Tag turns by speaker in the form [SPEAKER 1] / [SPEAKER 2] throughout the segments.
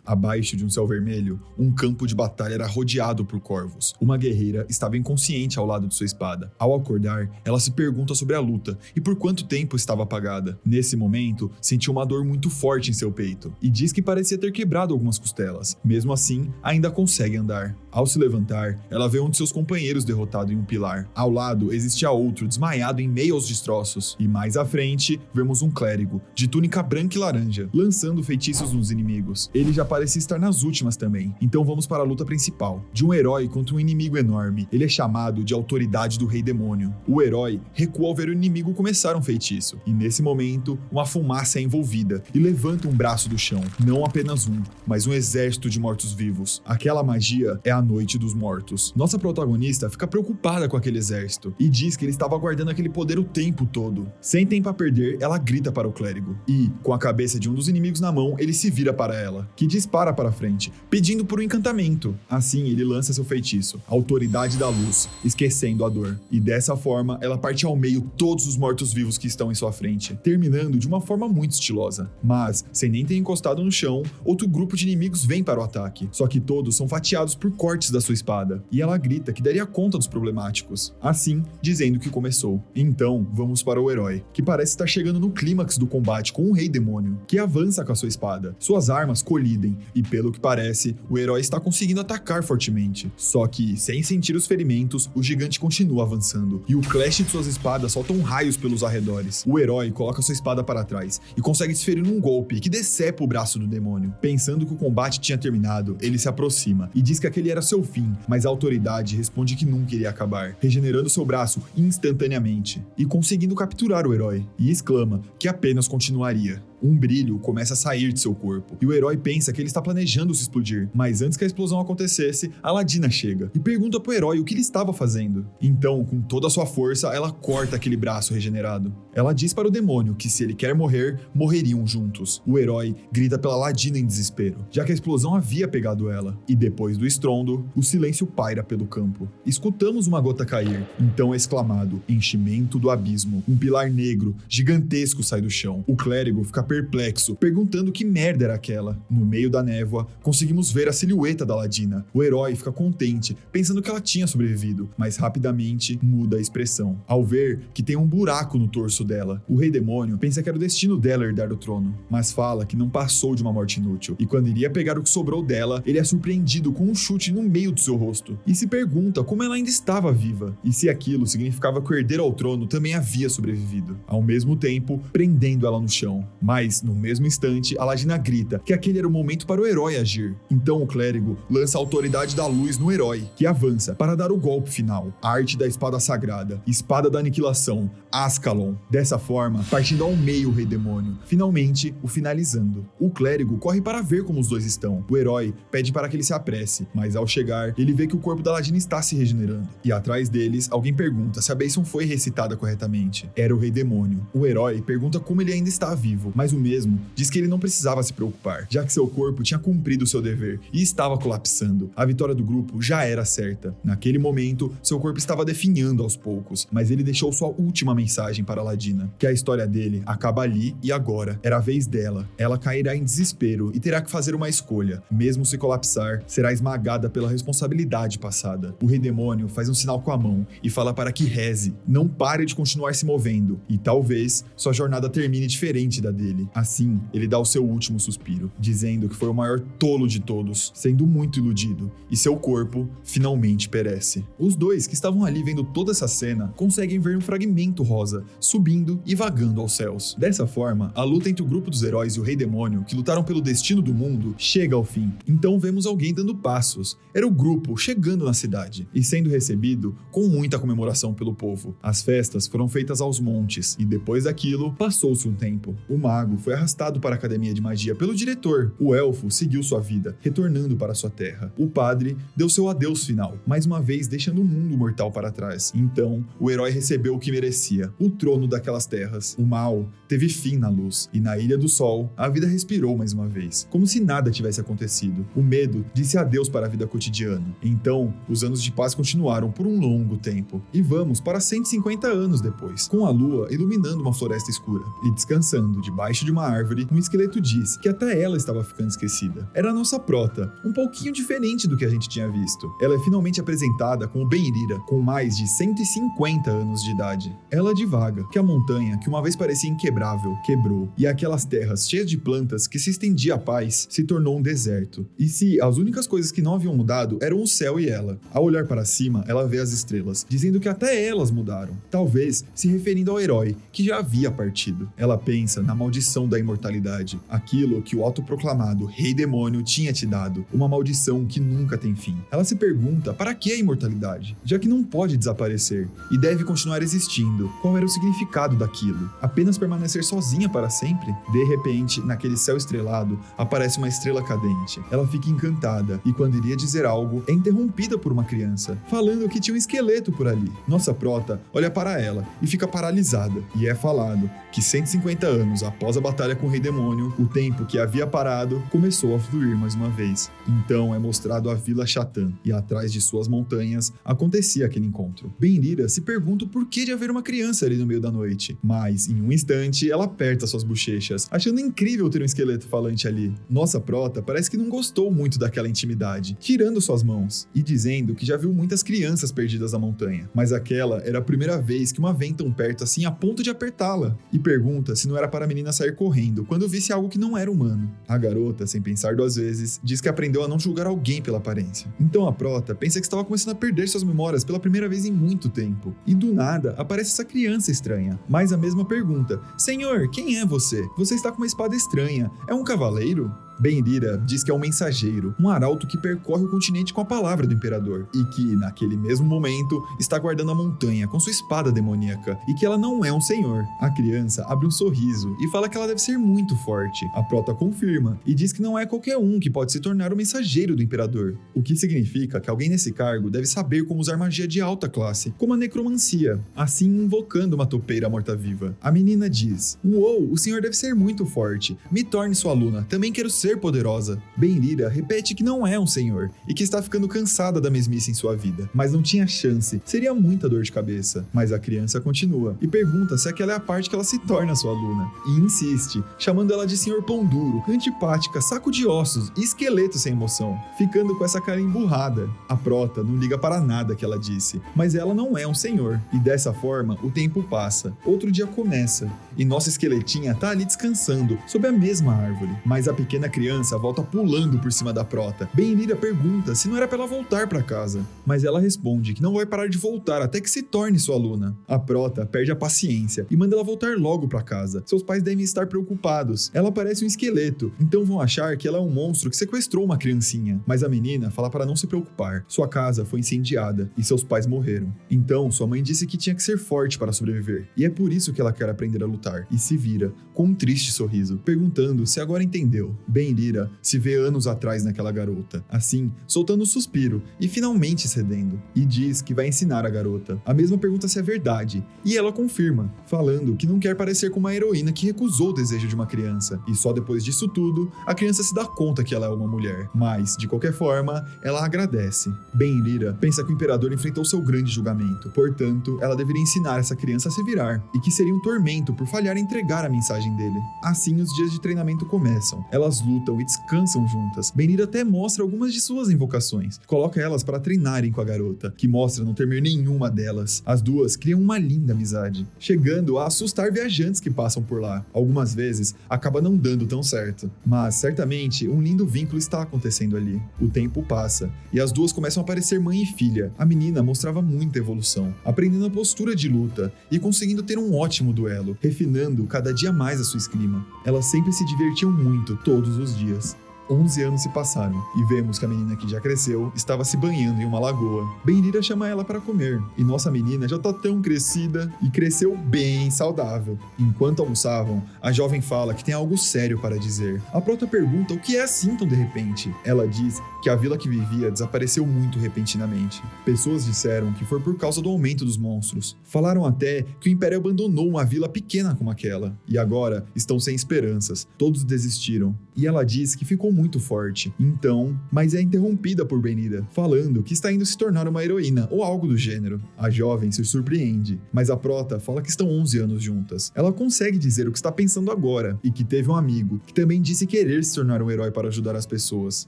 [SPEAKER 1] Abaixo de um céu vermelho, um campo de batalha era rodeado por corvos. Uma guerreira estava inconsciente ao lado de sua espada. Ao acordar, ela se pergunta sobre a luta e por quanto tempo estava apagada. Nesse momento, sentiu uma dor muito forte em seu peito e diz que parecia ter quebrado algumas costelas. Mesmo assim, ainda consegue andar. Ao se levantar, ela vê um de seus companheiros derrotado em um pilar. Ao lado, existia outro desmaiado em meio aos destroços. E mais à frente, vemos um clérigo, de túnica branca e laranja, lançando feitiços nos inimigos. Ele já parecia estar nas últimas também. Então vamos para a luta principal. De um herói contra um inimigo enorme. Ele é chamado de Autoridade do Rei Demônio. O herói recua ao ver o inimigo começar um feitiço. E nesse momento, uma fumaça é envolvida e levanta um braço do chão. Não apenas um, mas um exército de mortos-vivos. Aquela magia é a Noite dos Mortos. Nossa protagonista fica preocupada com aquele exército e diz que ele estava guardando aquele poder o tempo todo. Sem tempo a perder, ela grita para o clérigo e, com a cabeça de um dos inimigos na mão, ele se vira para ela, que dispara para frente, pedindo por um encantamento. Assim, ele lança seu feitiço, Autoridade da Luz, esquecendo a dor. E dessa forma, ela parte ao meio todos os mortos-vivos que estão em sua frente, terminando de uma forma muito estilosa. Mas, sem nem ter encostado no chão, outro grupo de inimigos vem para o ataque, só que todos são fatiados por cortes da sua espada, e ela grita que daria conta dos problemáticos, assim dizendo que começou. Então, vamos para o herói, que parece estar chegando no clímax do combate com o Rei Demônio, que avança com a sua espada. Suas armas colidem, e pelo que parece, o herói está conseguindo atacar fortemente. Só que, sem sentir os ferimentos, o gigante continua avançando, e o clash de suas espadas soltam raios pelos arredores. O herói coloca sua espada para trás, e consegue desferir um golpe que decepa o braço do demônio. Pensando que o combate tinha terminado, ele se aproxima, e diz que aquele era seu fim, mas a autoridade responde que nunca iria acabar, regenerando seu braço instantaneamente e conseguindo capturar o herói, e exclama que apenas continuaria. Um brilho começa a sair de seu corpo, e o herói pensa que ele está planejando se explodir, mas antes que a explosão acontecesse, a Ladina chega e pergunta pro herói o que ele estava fazendo. Então, com toda a sua força, ela corta aquele braço regenerado. Ela diz para o demônio que se ele quer morrer, morreriam juntos. O herói grita pela Ladina em desespero, já que a explosão havia pegado ela, e depois do estrondo, o silêncio paira pelo campo. Escutamos uma gota cair, então é exclamado, enchimento do abismo. Um pilar negro, gigantesco sai do chão. O clérigo fica perplexo, perguntando que merda era aquela. No meio da névoa, conseguimos ver a silhueta da Ladina. O herói fica contente, pensando que ela tinha sobrevivido, mas rapidamente muda a expressão, ao ver que tem um buraco no torso dela. O Rei Demônio pensa que era o destino dela herdar o trono, mas fala que não passou de uma morte inútil, e quando iria pegar o que sobrou dela, ele é surpreendido com um chute no meio do seu rosto, e se pergunta como ela ainda estava viva, e se aquilo significava que o herdeiro ao trono também havia sobrevivido, ao mesmo tempo prendendo ela no chão. Mas, no mesmo instante, a Ladina grita que aquele era o momento para o herói agir. Então o clérigo lança a Autoridade da Luz no herói, que avança para dar o golpe final, a arte da espada sagrada, espada da aniquilação, Ascalon. Dessa forma, partindo ao meio o Rei Demônio, finalmente o finalizando. O clérigo corre para ver como os dois estão. O herói pede para que ele se apresse, mas ao chegar, ele vê que o corpo da Ladina está se regenerando. E atrás deles, alguém pergunta se a bênção foi recitada corretamente. Era o Rei Demônio. O herói pergunta como ele ainda está vivo, mas o mesmo diz que ele não precisava se preocupar, já que seu corpo tinha cumprido seu dever e estava colapsando. A vitória do grupo já era certa. Naquele momento, seu corpo estava definhando aos poucos, mas ele deixou sua última mensagem para a Ladina, que a história dele acaba ali e agora. Era a vez dela. Ela cairá em desespero e terá que fazer uma escolha. Mesmo se colapsar, será esmagada pela responsabilidade passada. O Rei Demônio faz um sinal com a mão e fala para que reze, não pare de continuar se movendo, e talvez sua jornada termine diferente da dele. Assim, ele dá o seu último suspiro, dizendo que foi o maior tolo de todos, sendo muito iludido, e seu corpo finalmente perece. Os dois que estavam ali vendo toda essa cena conseguem ver um fragmento rosa subindo e vagando aos céus. Dessa forma, a luta entre o grupo dos heróis e o Rei Demônio, que lutaram pelo destino do mundo, chega ao fim. Então vemos alguém dando passos. Era o grupo chegando na cidade e sendo recebido com muita comemoração pelo povo. As festas foram feitas aos montes e depois daquilo, passou-se um tempo. O mago foi arrastado para a academia de magia pelo diretor. O elfo seguiu sua vida, retornando para sua terra. O padre deu seu adeus final, mais uma vez deixando o mundo mortal para trás. Então, o herói recebeu o que merecia, o trono da daquelas terras. O mal teve fim na luz, e na Ilha do Sol, a vida respirou mais uma vez, como se nada tivesse acontecido. O medo disse adeus para a vida cotidiana. Então, os anos de paz continuaram por um longo tempo. E vamos para 150 anos depois, com a lua iluminando uma floresta escura. E descansando debaixo de uma árvore, um esqueleto diz que até ela estava ficando esquecida. Era a nossa prota, um pouquinho diferente do que a gente tinha visto. Ela é finalmente apresentada como Benrira, com mais de 150 anos de idade. Ela divaga, que a montanha, que uma vez parecia inquebrável, quebrou, e aquelas terras cheias de plantas que se estendia a paz, se tornou um deserto. E se as únicas coisas que não haviam mudado eram o céu e ela. Ao olhar para cima, ela vê as estrelas, dizendo que até elas mudaram. Talvez se referindo ao herói, que já havia partido. Ela pensa na maldição da imortalidade, aquilo que o autoproclamado Rei Demônio tinha te dado, uma maldição que nunca tem fim. Ela se pergunta para que a imortalidade, já que não pode desaparecer e deve continuar existindo. Qual era o significado daquilo? Apenas permanecer sozinha para sempre? De repente, naquele céu estrelado, aparece uma estrela cadente. Ela fica encantada e quando iria dizer algo, é interrompida por uma criança, falando que tinha um esqueleto por ali. Nossa prota olha para ela e fica paralisada, e é falado que 150 anos após a batalha com o Rei Demônio, o tempo que havia parado começou a fluir mais uma vez. Então é mostrado a Vila Chatan, e atrás de suas montanhas acontecia aquele encontro. Benrira se pergunta o porquê de haver uma criança ali no meio da noite, mas em um instante ela aperta suas bochechas, achando incrível ter um esqueleto falante ali. Nossa prota parece que não gostou muito daquela intimidade, tirando suas mãos e dizendo que já viu muitas crianças perdidas na montanha, mas aquela era a primeira vez que uma vem tão perto assim a ponto de apertá-la, e pergunta se não era para a menina sair correndo quando visse algo que não era humano. A garota, sem pensar duas vezes, diz que aprendeu a não julgar alguém pela aparência. Então a prota pensa que estava começando a perder suas memórias pela primeira vez em muito tempo, e do nada aparece essa criança estranha, mais a mesma pergunta: Senhor, quem é você? Você está com uma espada estranha, é um cavaleiro? Benrira diz que é um mensageiro, um arauto que percorre o continente com a palavra do imperador, e que, naquele mesmo momento, está guardando a montanha com sua espada demoníaca, e que ela não é um senhor. A criança abre um sorriso e fala que ela deve ser muito forte. A prota confirma e diz que não é qualquer um que pode se tornar o mensageiro do imperador, o que significa que alguém nesse cargo deve saber como usar magia de alta classe, como a necromancia, assim invocando uma topeira morta-viva. A menina diz: "Uou, o senhor deve ser muito forte, me torne sua aluna, também quero ser poderosa." Benrira repete que não é um senhor e que está ficando cansada da mesmice em sua vida, mas não tinha chance, seria muita dor de cabeça. Mas a criança continua e pergunta se aquela é a parte que ela se torna sua aluna, e insiste, chamando ela de senhor pão duro, antipática, saco de ossos e esqueleto sem emoção, ficando com essa cara emburrada. A prota não liga para nada que ela disse, mas ela não é um senhor, e dessa forma o tempo passa, outro dia começa, e nossa esqueletinha tá ali descansando, sob a mesma árvore, mas a pequena criança volta pulando por cima da prota. Benrira pergunta se não era para ela voltar para casa, mas ela responde que não vai parar de voltar até que se torne sua aluna. A prota perde a paciência e manda ela voltar logo para casa. Seus pais devem estar preocupados. Ela parece um esqueleto, então vão achar que ela é um monstro que sequestrou uma criancinha. Mas a menina fala para não se preocupar. Sua casa foi incendiada e seus pais morreram. Então sua mãe disse que tinha que ser forte para sobreviver, e é por isso que ela quer aprender a lutar. E se vira, com um triste sorriso, perguntando se agora entendeu. Benrira se vê anos atrás naquela garota, assim, soltando um suspiro e finalmente cedendo, e diz que vai ensinar a garota. A mesma pergunta se é verdade, e ela confirma, falando que não quer parecer como uma heroína que recusou o desejo de uma criança, e só depois disso tudo, a criança se dá conta que ela é uma mulher, mas, de qualquer forma, ela agradece. Benrira pensa que o imperador enfrentou seu grande julgamento, portanto, ela deveria ensinar essa criança a se virar, e que seria um tormento por falhar em entregar a mensagem dele. Assim, os dias de treinamento começam. Elas lutam e descansam juntas. Benrira até mostra algumas de suas invocações, coloca elas para treinarem com a garota, que mostra não temer nenhuma delas. As duas criam uma linda amizade, chegando a assustar viajantes que passam por lá. Algumas vezes acaba não dando tão certo, mas certamente um lindo vínculo está acontecendo ali. O tempo passa e as duas começam a parecer mãe e filha. A menina mostrava muita evolução, aprendendo a postura de luta e conseguindo ter um ótimo duelo, refinando cada dia mais a sua esgrima. Elas sempre se divertiam muito todos os dias. 11 anos se passaram e vemos que a menina que já cresceu estava se banhando em uma lagoa. Benrira chama ela para comer e nossa menina já tá tão crescida e cresceu bem saudável. Enquanto almoçavam, a jovem fala que tem algo sério para dizer. A prota pergunta o que é assim tão de repente. Ela diz que a vila que vivia desapareceu muito repentinamente. Pessoas disseram que foi por causa do aumento dos monstros. Falaram até que o Império abandonou uma vila pequena como aquela e agora estão sem esperanças. Todos desistiram. E ela diz que ficou muito forte. Então, mas é interrompida por Benrira, falando que está indo se tornar uma heroína ou algo do gênero. A jovem se surpreende, mas a prota fala que estão 11 anos juntas. Ela consegue dizer o que está pensando agora e que teve um amigo que também disse querer se tornar um herói para ajudar as pessoas,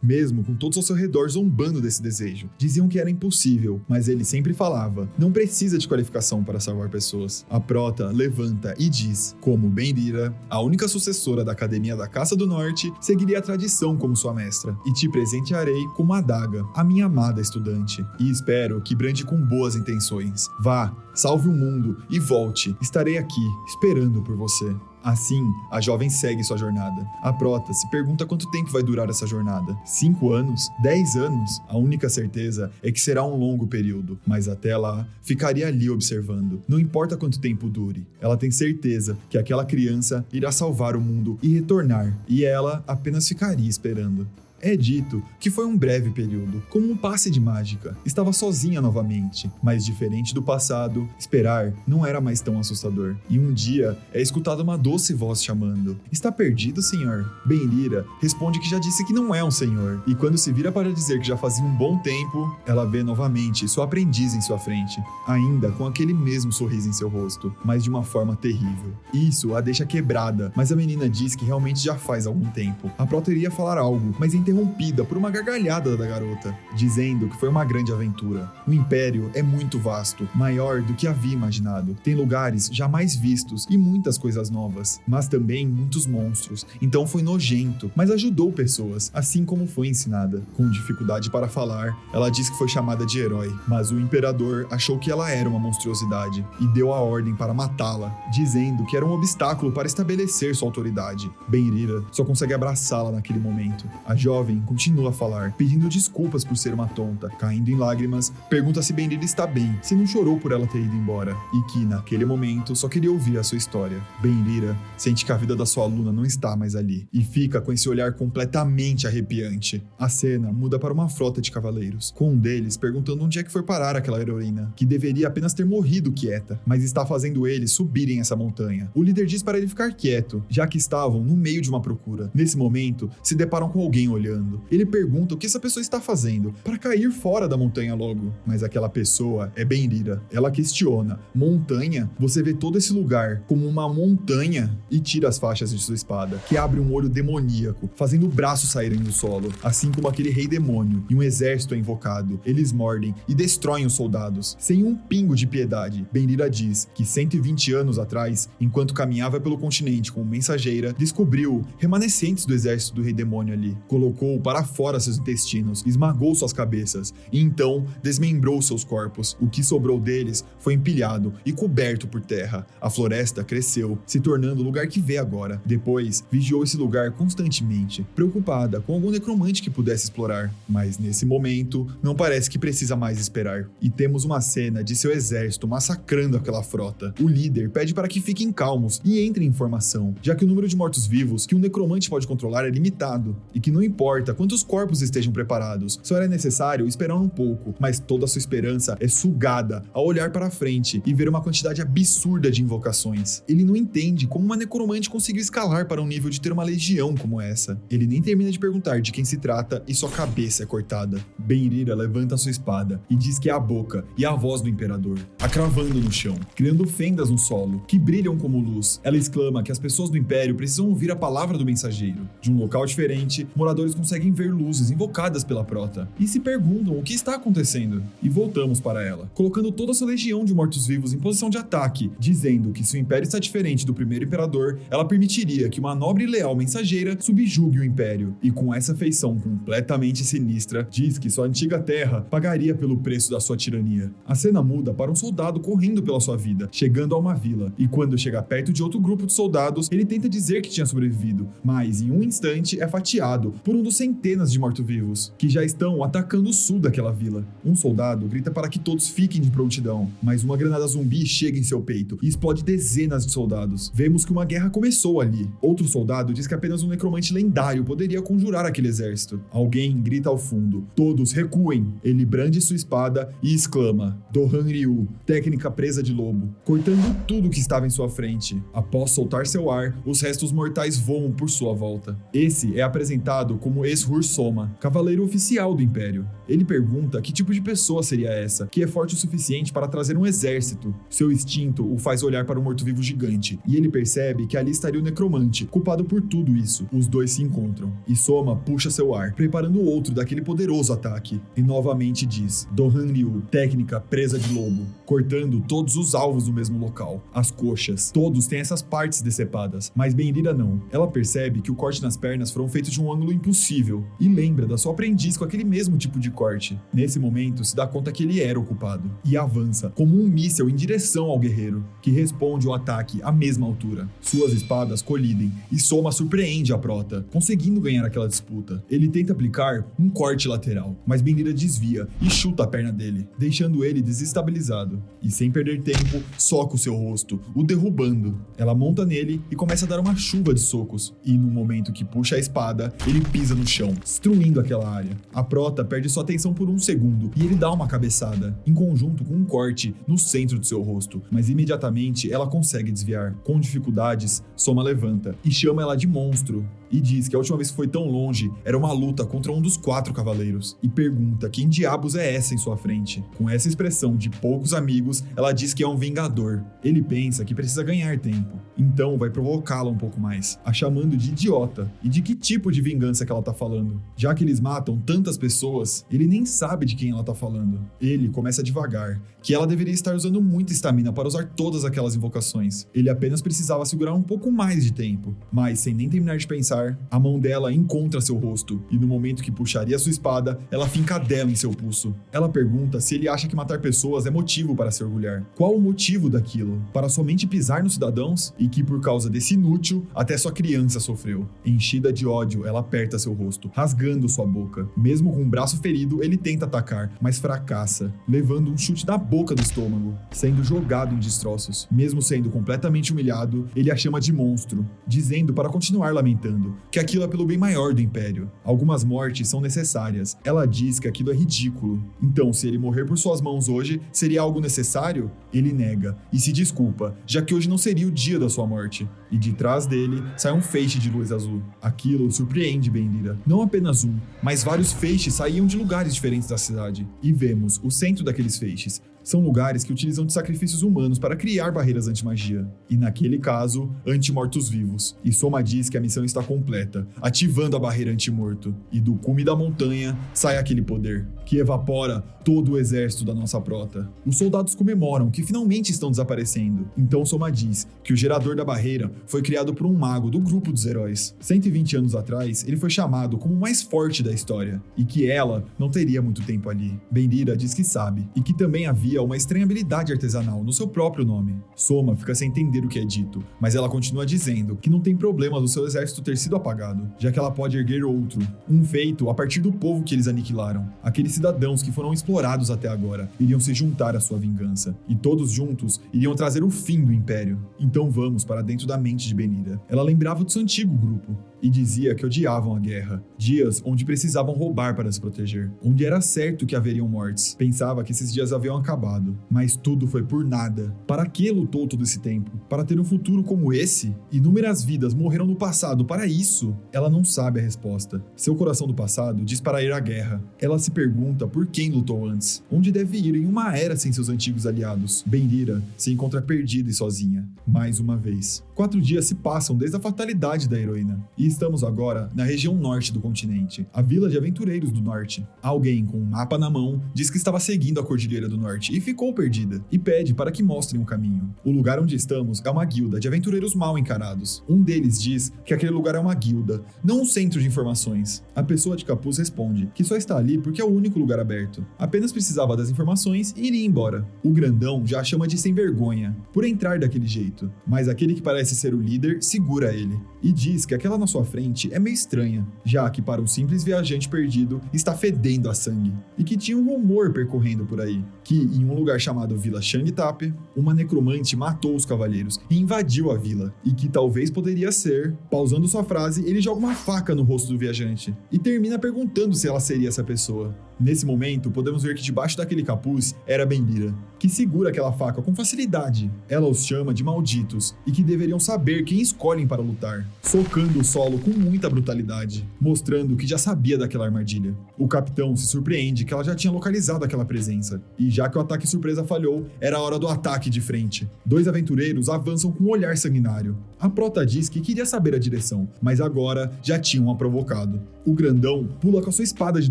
[SPEAKER 1] mesmo com todos ao seu redor zombando desse desejo. Diziam que era impossível, mas ele sempre falava, não precisa de qualificação para salvar pessoas. A prota levanta e diz, como Benrira, a única sucessora da Academia da Caça do Norte, seguiria a tradição como sua mestra, e te presentearei com uma adaga, a minha amada estudante, e espero que brande com boas intenções. Vá, salve o mundo e volte, estarei aqui, esperando por você. Assim, a jovem segue sua jornada. A prota se pergunta quanto tempo vai durar essa jornada. 5 anos? 10 anos? A única certeza é que será um longo período, mas até lá, ficaria ali observando. Não importa quanto tempo dure, ela tem certeza que aquela criança irá salvar o mundo e retornar, e ela apenas ficaria esperando. É dito que foi um breve período, como um passe de mágica. Estava sozinha novamente, mas diferente do passado, esperar não era mais tão assustador. E um dia é escutada uma doce voz chamando. Está perdido, senhor? Benrira responde que já disse que não é um senhor. E quando se vira para dizer que já fazia um bom tempo, ela vê novamente sua aprendiz em sua frente, ainda com aquele mesmo sorriso em seu rosto, mas de uma forma terrível. Isso a deixa quebrada, mas a menina diz que realmente já faz algum tempo. A prota iria falar algo, mas interrompida por uma gargalhada da garota, dizendo que foi uma grande aventura. O Império é muito vasto, maior do que havia imaginado. Tem lugares jamais vistos e muitas coisas novas, mas também muitos monstros. Então foi nojento, mas ajudou pessoas, assim como foi ensinada. Com dificuldade para falar, ela diz que foi chamada de herói, mas o imperador achou que ela era uma monstruosidade e deu a ordem para matá-la, dizendo que era um obstáculo para estabelecer sua autoridade. Benrira só consegue abraçá-la naquele momento. A jovem continua a falar, pedindo desculpas por ser uma tonta. Caindo em lágrimas, pergunta se Benrira está bem, se não chorou por ela ter ido embora, e que, naquele momento, só queria ouvir a sua história. Benrira sente que a vida da sua aluna não está mais ali, e fica com esse olhar completamente arrepiante. A cena muda para uma frota de cavaleiros, com um deles perguntando onde é que foi parar aquela heroína, que deveria apenas ter morrido quieta, mas está fazendo eles subirem essa montanha. O líder diz para ele ficar quieto, já que estavam no meio de uma procura. Nesse momento, se deparam com alguém olhando. Ele pergunta o que essa pessoa está fazendo para cair fora da montanha logo, mas aquela pessoa é Benrira. Ela questiona, montanha? Você vê todo esse lugar como uma montanha? E tira as faixas de sua espada, que abre um olho demoníaco, fazendo braços saírem do solo, assim como aquele rei demônio, e um exército é invocado. Eles mordem e destroem os soldados, sem um pingo de piedade. Benrira diz que 120 anos atrás, enquanto caminhava pelo continente como mensageira, descobriu remanescentes do exército do rei demônio ali. Colocou para fora seus intestinos, esmagou suas cabeças e então desmembrou seus corpos. O que sobrou deles foi empilhado e coberto por terra. A floresta cresceu, se tornando o lugar que vê agora. Depois, vigiou esse lugar constantemente, preocupada com algum necromante que pudesse explorar. Mas nesse momento, não parece que precisa mais esperar. E temos uma cena de seu exército massacrando aquela frota. O líder pede para que fiquem calmos e entrem em formação, já que o número de mortos-vivos que um necromante pode controlar é limitado, e que não importa quantos corpos estejam preparados, só era necessário esperar um pouco, mas toda a sua esperança é sugada ao olhar para frente e ver uma quantidade absurda de invocações. Ele não entende como uma necromante conseguiu escalar para um nível de ter uma legião como essa. Ele nem termina de perguntar de quem se trata e sua cabeça é cortada. Benrira levanta sua espada e diz que é a boca e a voz do imperador, a cravando no chão, criando fendas no solo, que brilham como luz. Ela exclama que as pessoas do Império precisam ouvir a palavra do mensageiro. De um local diferente, moradores conseguem ver luzes invocadas pela prota e se perguntam o que está acontecendo. E voltamos para ela, colocando toda a sua legião de mortos-vivos em posição de ataque, dizendo que se o Império está diferente do primeiro imperador, ela permitiria que uma nobre e leal mensageira subjugue o Império. E com essa feição completamente sinistra, diz que sua antiga terra pagaria pelo preço da sua tirania. A cena muda para um soldado correndo pela sua vida, chegando a uma vila, e quando chega perto de outro grupo de soldados, ele tenta dizer que tinha sobrevivido, mas em um instante é fatiado por um chegando centenas de mortos-vivos, que já estão atacando o sul daquela vila. Um soldado grita para que todos fiquem de prontidão, mas uma granada zumbi chega em seu peito e explode dezenas de soldados. Vemos que uma guerra começou ali. Outro soldado diz que apenas um necromante lendário poderia conjurar aquele exército. Alguém grita ao fundo: todos recuem! Ele brande sua espada e exclama: Dohan Ryu, técnica presa de lobo, cortando tudo que estava em sua frente. Após soltar seu ar, os restos mortais voam por sua volta. Esse é apresentado como Eshur Soma, cavaleiro oficial do Império. Ele pergunta que tipo de pessoa seria essa, que é forte o suficiente para trazer um exército. Seu instinto o faz olhar para o morto-vivo gigante, e ele percebe que ali estaria o necromante, culpado por tudo isso. Os dois se encontram, e Soma puxa seu ar, preparando outro daquele poderoso ataque, e novamente diz: Dohan Ryu, técnica presa de lobo, cortando todos os alvos no mesmo local. As coxas, todos têm essas partes decepadas, mas Benrira não. Ela percebe que o corte nas pernas foram feitos de um ângulo impossível, e lembra da sua aprendiz com aquele mesmo tipo de corte. Nesse momento, se dá conta que ele era o culpado, e avança, como um míssil em direção ao guerreiro, que responde ao ataque à mesma altura. Suas espadas colidem, e Soma surpreende a prota, conseguindo ganhar aquela disputa. Ele tenta aplicar um corte lateral, mas Benrira desvia e chuta a perna dele, deixando ele desestabilizado. E sem perder tempo, soca o seu rosto, o derrubando. Ela monta nele e começa a dar uma chuva de socos, e no momento que puxa a espada, ele pisa no chão, destruindo aquela área. A prota perde sua atenção por um segundo, e ele dá uma cabeçada, em conjunto com um corte no centro do seu rosto, mas imediatamente ela consegue desviar. Com dificuldades, Soma levanta e chama ela de monstro, e diz que a última vez que foi tão longe era uma luta contra um dos 4 cavaleiros, e pergunta quem diabos é essa em sua frente. Com essa expressão de poucos amigos, ela diz que é um vingador. Ele pensa que precisa ganhar tempo, então vai provocá-la um pouco mais, a chamando de idiota, e de que tipo de vingança que ela tá falando. Já que eles matam tantas pessoas, ele nem sabe de quem ela tá falando. Ele começa devagar, que ela deveria estar usando muita estamina para usar todas aquelas invocações. Ele apenas precisava segurar um pouco mais de tempo, mas sem nem terminar de pensar, a mão dela encontra seu rosto, e no momento que puxaria sua espada, ela finca a dela em seu pulso. Ela pergunta se ele acha que matar pessoas é motivo para se orgulhar. Qual o motivo daquilo? Para somente pisar nos cidadãos? E que por causa desse inútil, até sua criança sofreu. Enchida de ódio, ela aperta seu rosto, rasgando sua boca. Mesmo com o braço ferido, ele tenta atacar, mas fracassa, levando um chute na boca do estômago, sendo jogado em destroços. Mesmo sendo completamente humilhado, ele a chama de monstro, dizendo para continuar lamentando que aquilo é pelo bem maior do Império. Algumas mortes são necessárias. Ela diz que aquilo é ridículo. Então, se ele morrer por suas mãos hoje, seria algo necessário? Ele nega e se desculpa, já que hoje não seria o dia da sua morte. E de trás dele sai um feixe de luz azul. Aquilo surpreende Benrira. Não apenas um, mas vários feixes saíam de lugares diferentes da cidade. E vemos o centro daqueles feixes. São lugares que utilizam de sacrifícios humanos para criar barreiras anti-magia. E naquele caso, anti-mortos-vivos. E Soma diz que a missão está completa, ativando a barreira anti-morto. E do cume da montanha sai aquele poder, que evapora todo o exército da nossa prota. Os soldados comemoram que finalmente estão desaparecendo. Então Soma diz que o gerador da barreira foi criado por um mago do grupo dos heróis. 120 anos atrás, ele foi chamado como o mais forte da história, e que ela não teria muito tempo ali. Benrira diz que sabe, e que também havia uma estranha habilidade artesanal no seu próprio nome. Soma fica sem entender o que é dito, mas ela continua dizendo que não tem problema do seu exército ter sido apagado, já que ela pode erguer outro, um feito a partir do povo que eles aniquilaram. Aqueles cidadãos que foram explorados até agora iriam se juntar à sua vingança, e todos juntos iriam trazer o fim do Império. Então vamos para dentro da mente de Benrira. Ela lembrava do seu antigo grupo, e dizia que odiavam a guerra, dias onde precisavam roubar para se proteger, onde era certo que haveriam mortes. Pensava que esses dias haviam acabado, mas tudo foi por nada. Para que lutou todo esse tempo? Para ter um futuro como esse? Inúmeras vidas morreram no passado para isso? Ela não sabe a resposta. Seu coração do passado diz para ir à guerra. Ela se pergunta por quem lutou antes, onde deve ir em uma era sem seus antigos aliados. Benrira se encontra perdida e sozinha, mais uma vez. 4 dias se passam desde a fatalidade da heroína, e estamos agora na região norte do continente, a Vila de Aventureiros do Norte. Alguém com um mapa na mão diz que estava seguindo a Cordilheira do Norte e ficou perdida, e pede para que mostrem o caminho. O lugar onde estamos é uma guilda de aventureiros mal encarados. Um deles diz que aquele lugar é uma guilda, não um centro de informações. A pessoa de capuz responde que só está ali porque é o único lugar aberto. Apenas precisava das informações e iria embora. O grandão já a chama de sem vergonha, por entrar daquele jeito, mas aquele que parece ser o líder segura ele, e diz que aquela na sua sua frente é meio estranha, já que para um simples viajante perdido está fedendo a sangue, e que tinha um rumor percorrendo por aí, que em um lugar chamado Vila Shangtap, uma necromante matou os cavaleiros e invadiu a vila, e que talvez poderia ser... Pausando sua frase, ele joga uma faca no rosto do viajante, e termina perguntando se ela seria essa pessoa. Nesse momento, podemos ver que debaixo daquele capuz era Bendira, que segura aquela faca com facilidade. Ela os chama de malditos, e que deveriam saber quem escolhem para lutar, socando o solo com muita brutalidade, mostrando que já sabia daquela armadilha. O capitão se surpreende que ela já tinha localizado aquela presença, e já que o ataque surpresa falhou, era a hora do ataque de frente. Dois aventureiros avançam com um olhar sanguinário. A prota diz que queria saber a direção, mas agora já tinham a provocado. O grandão pula com a sua espada de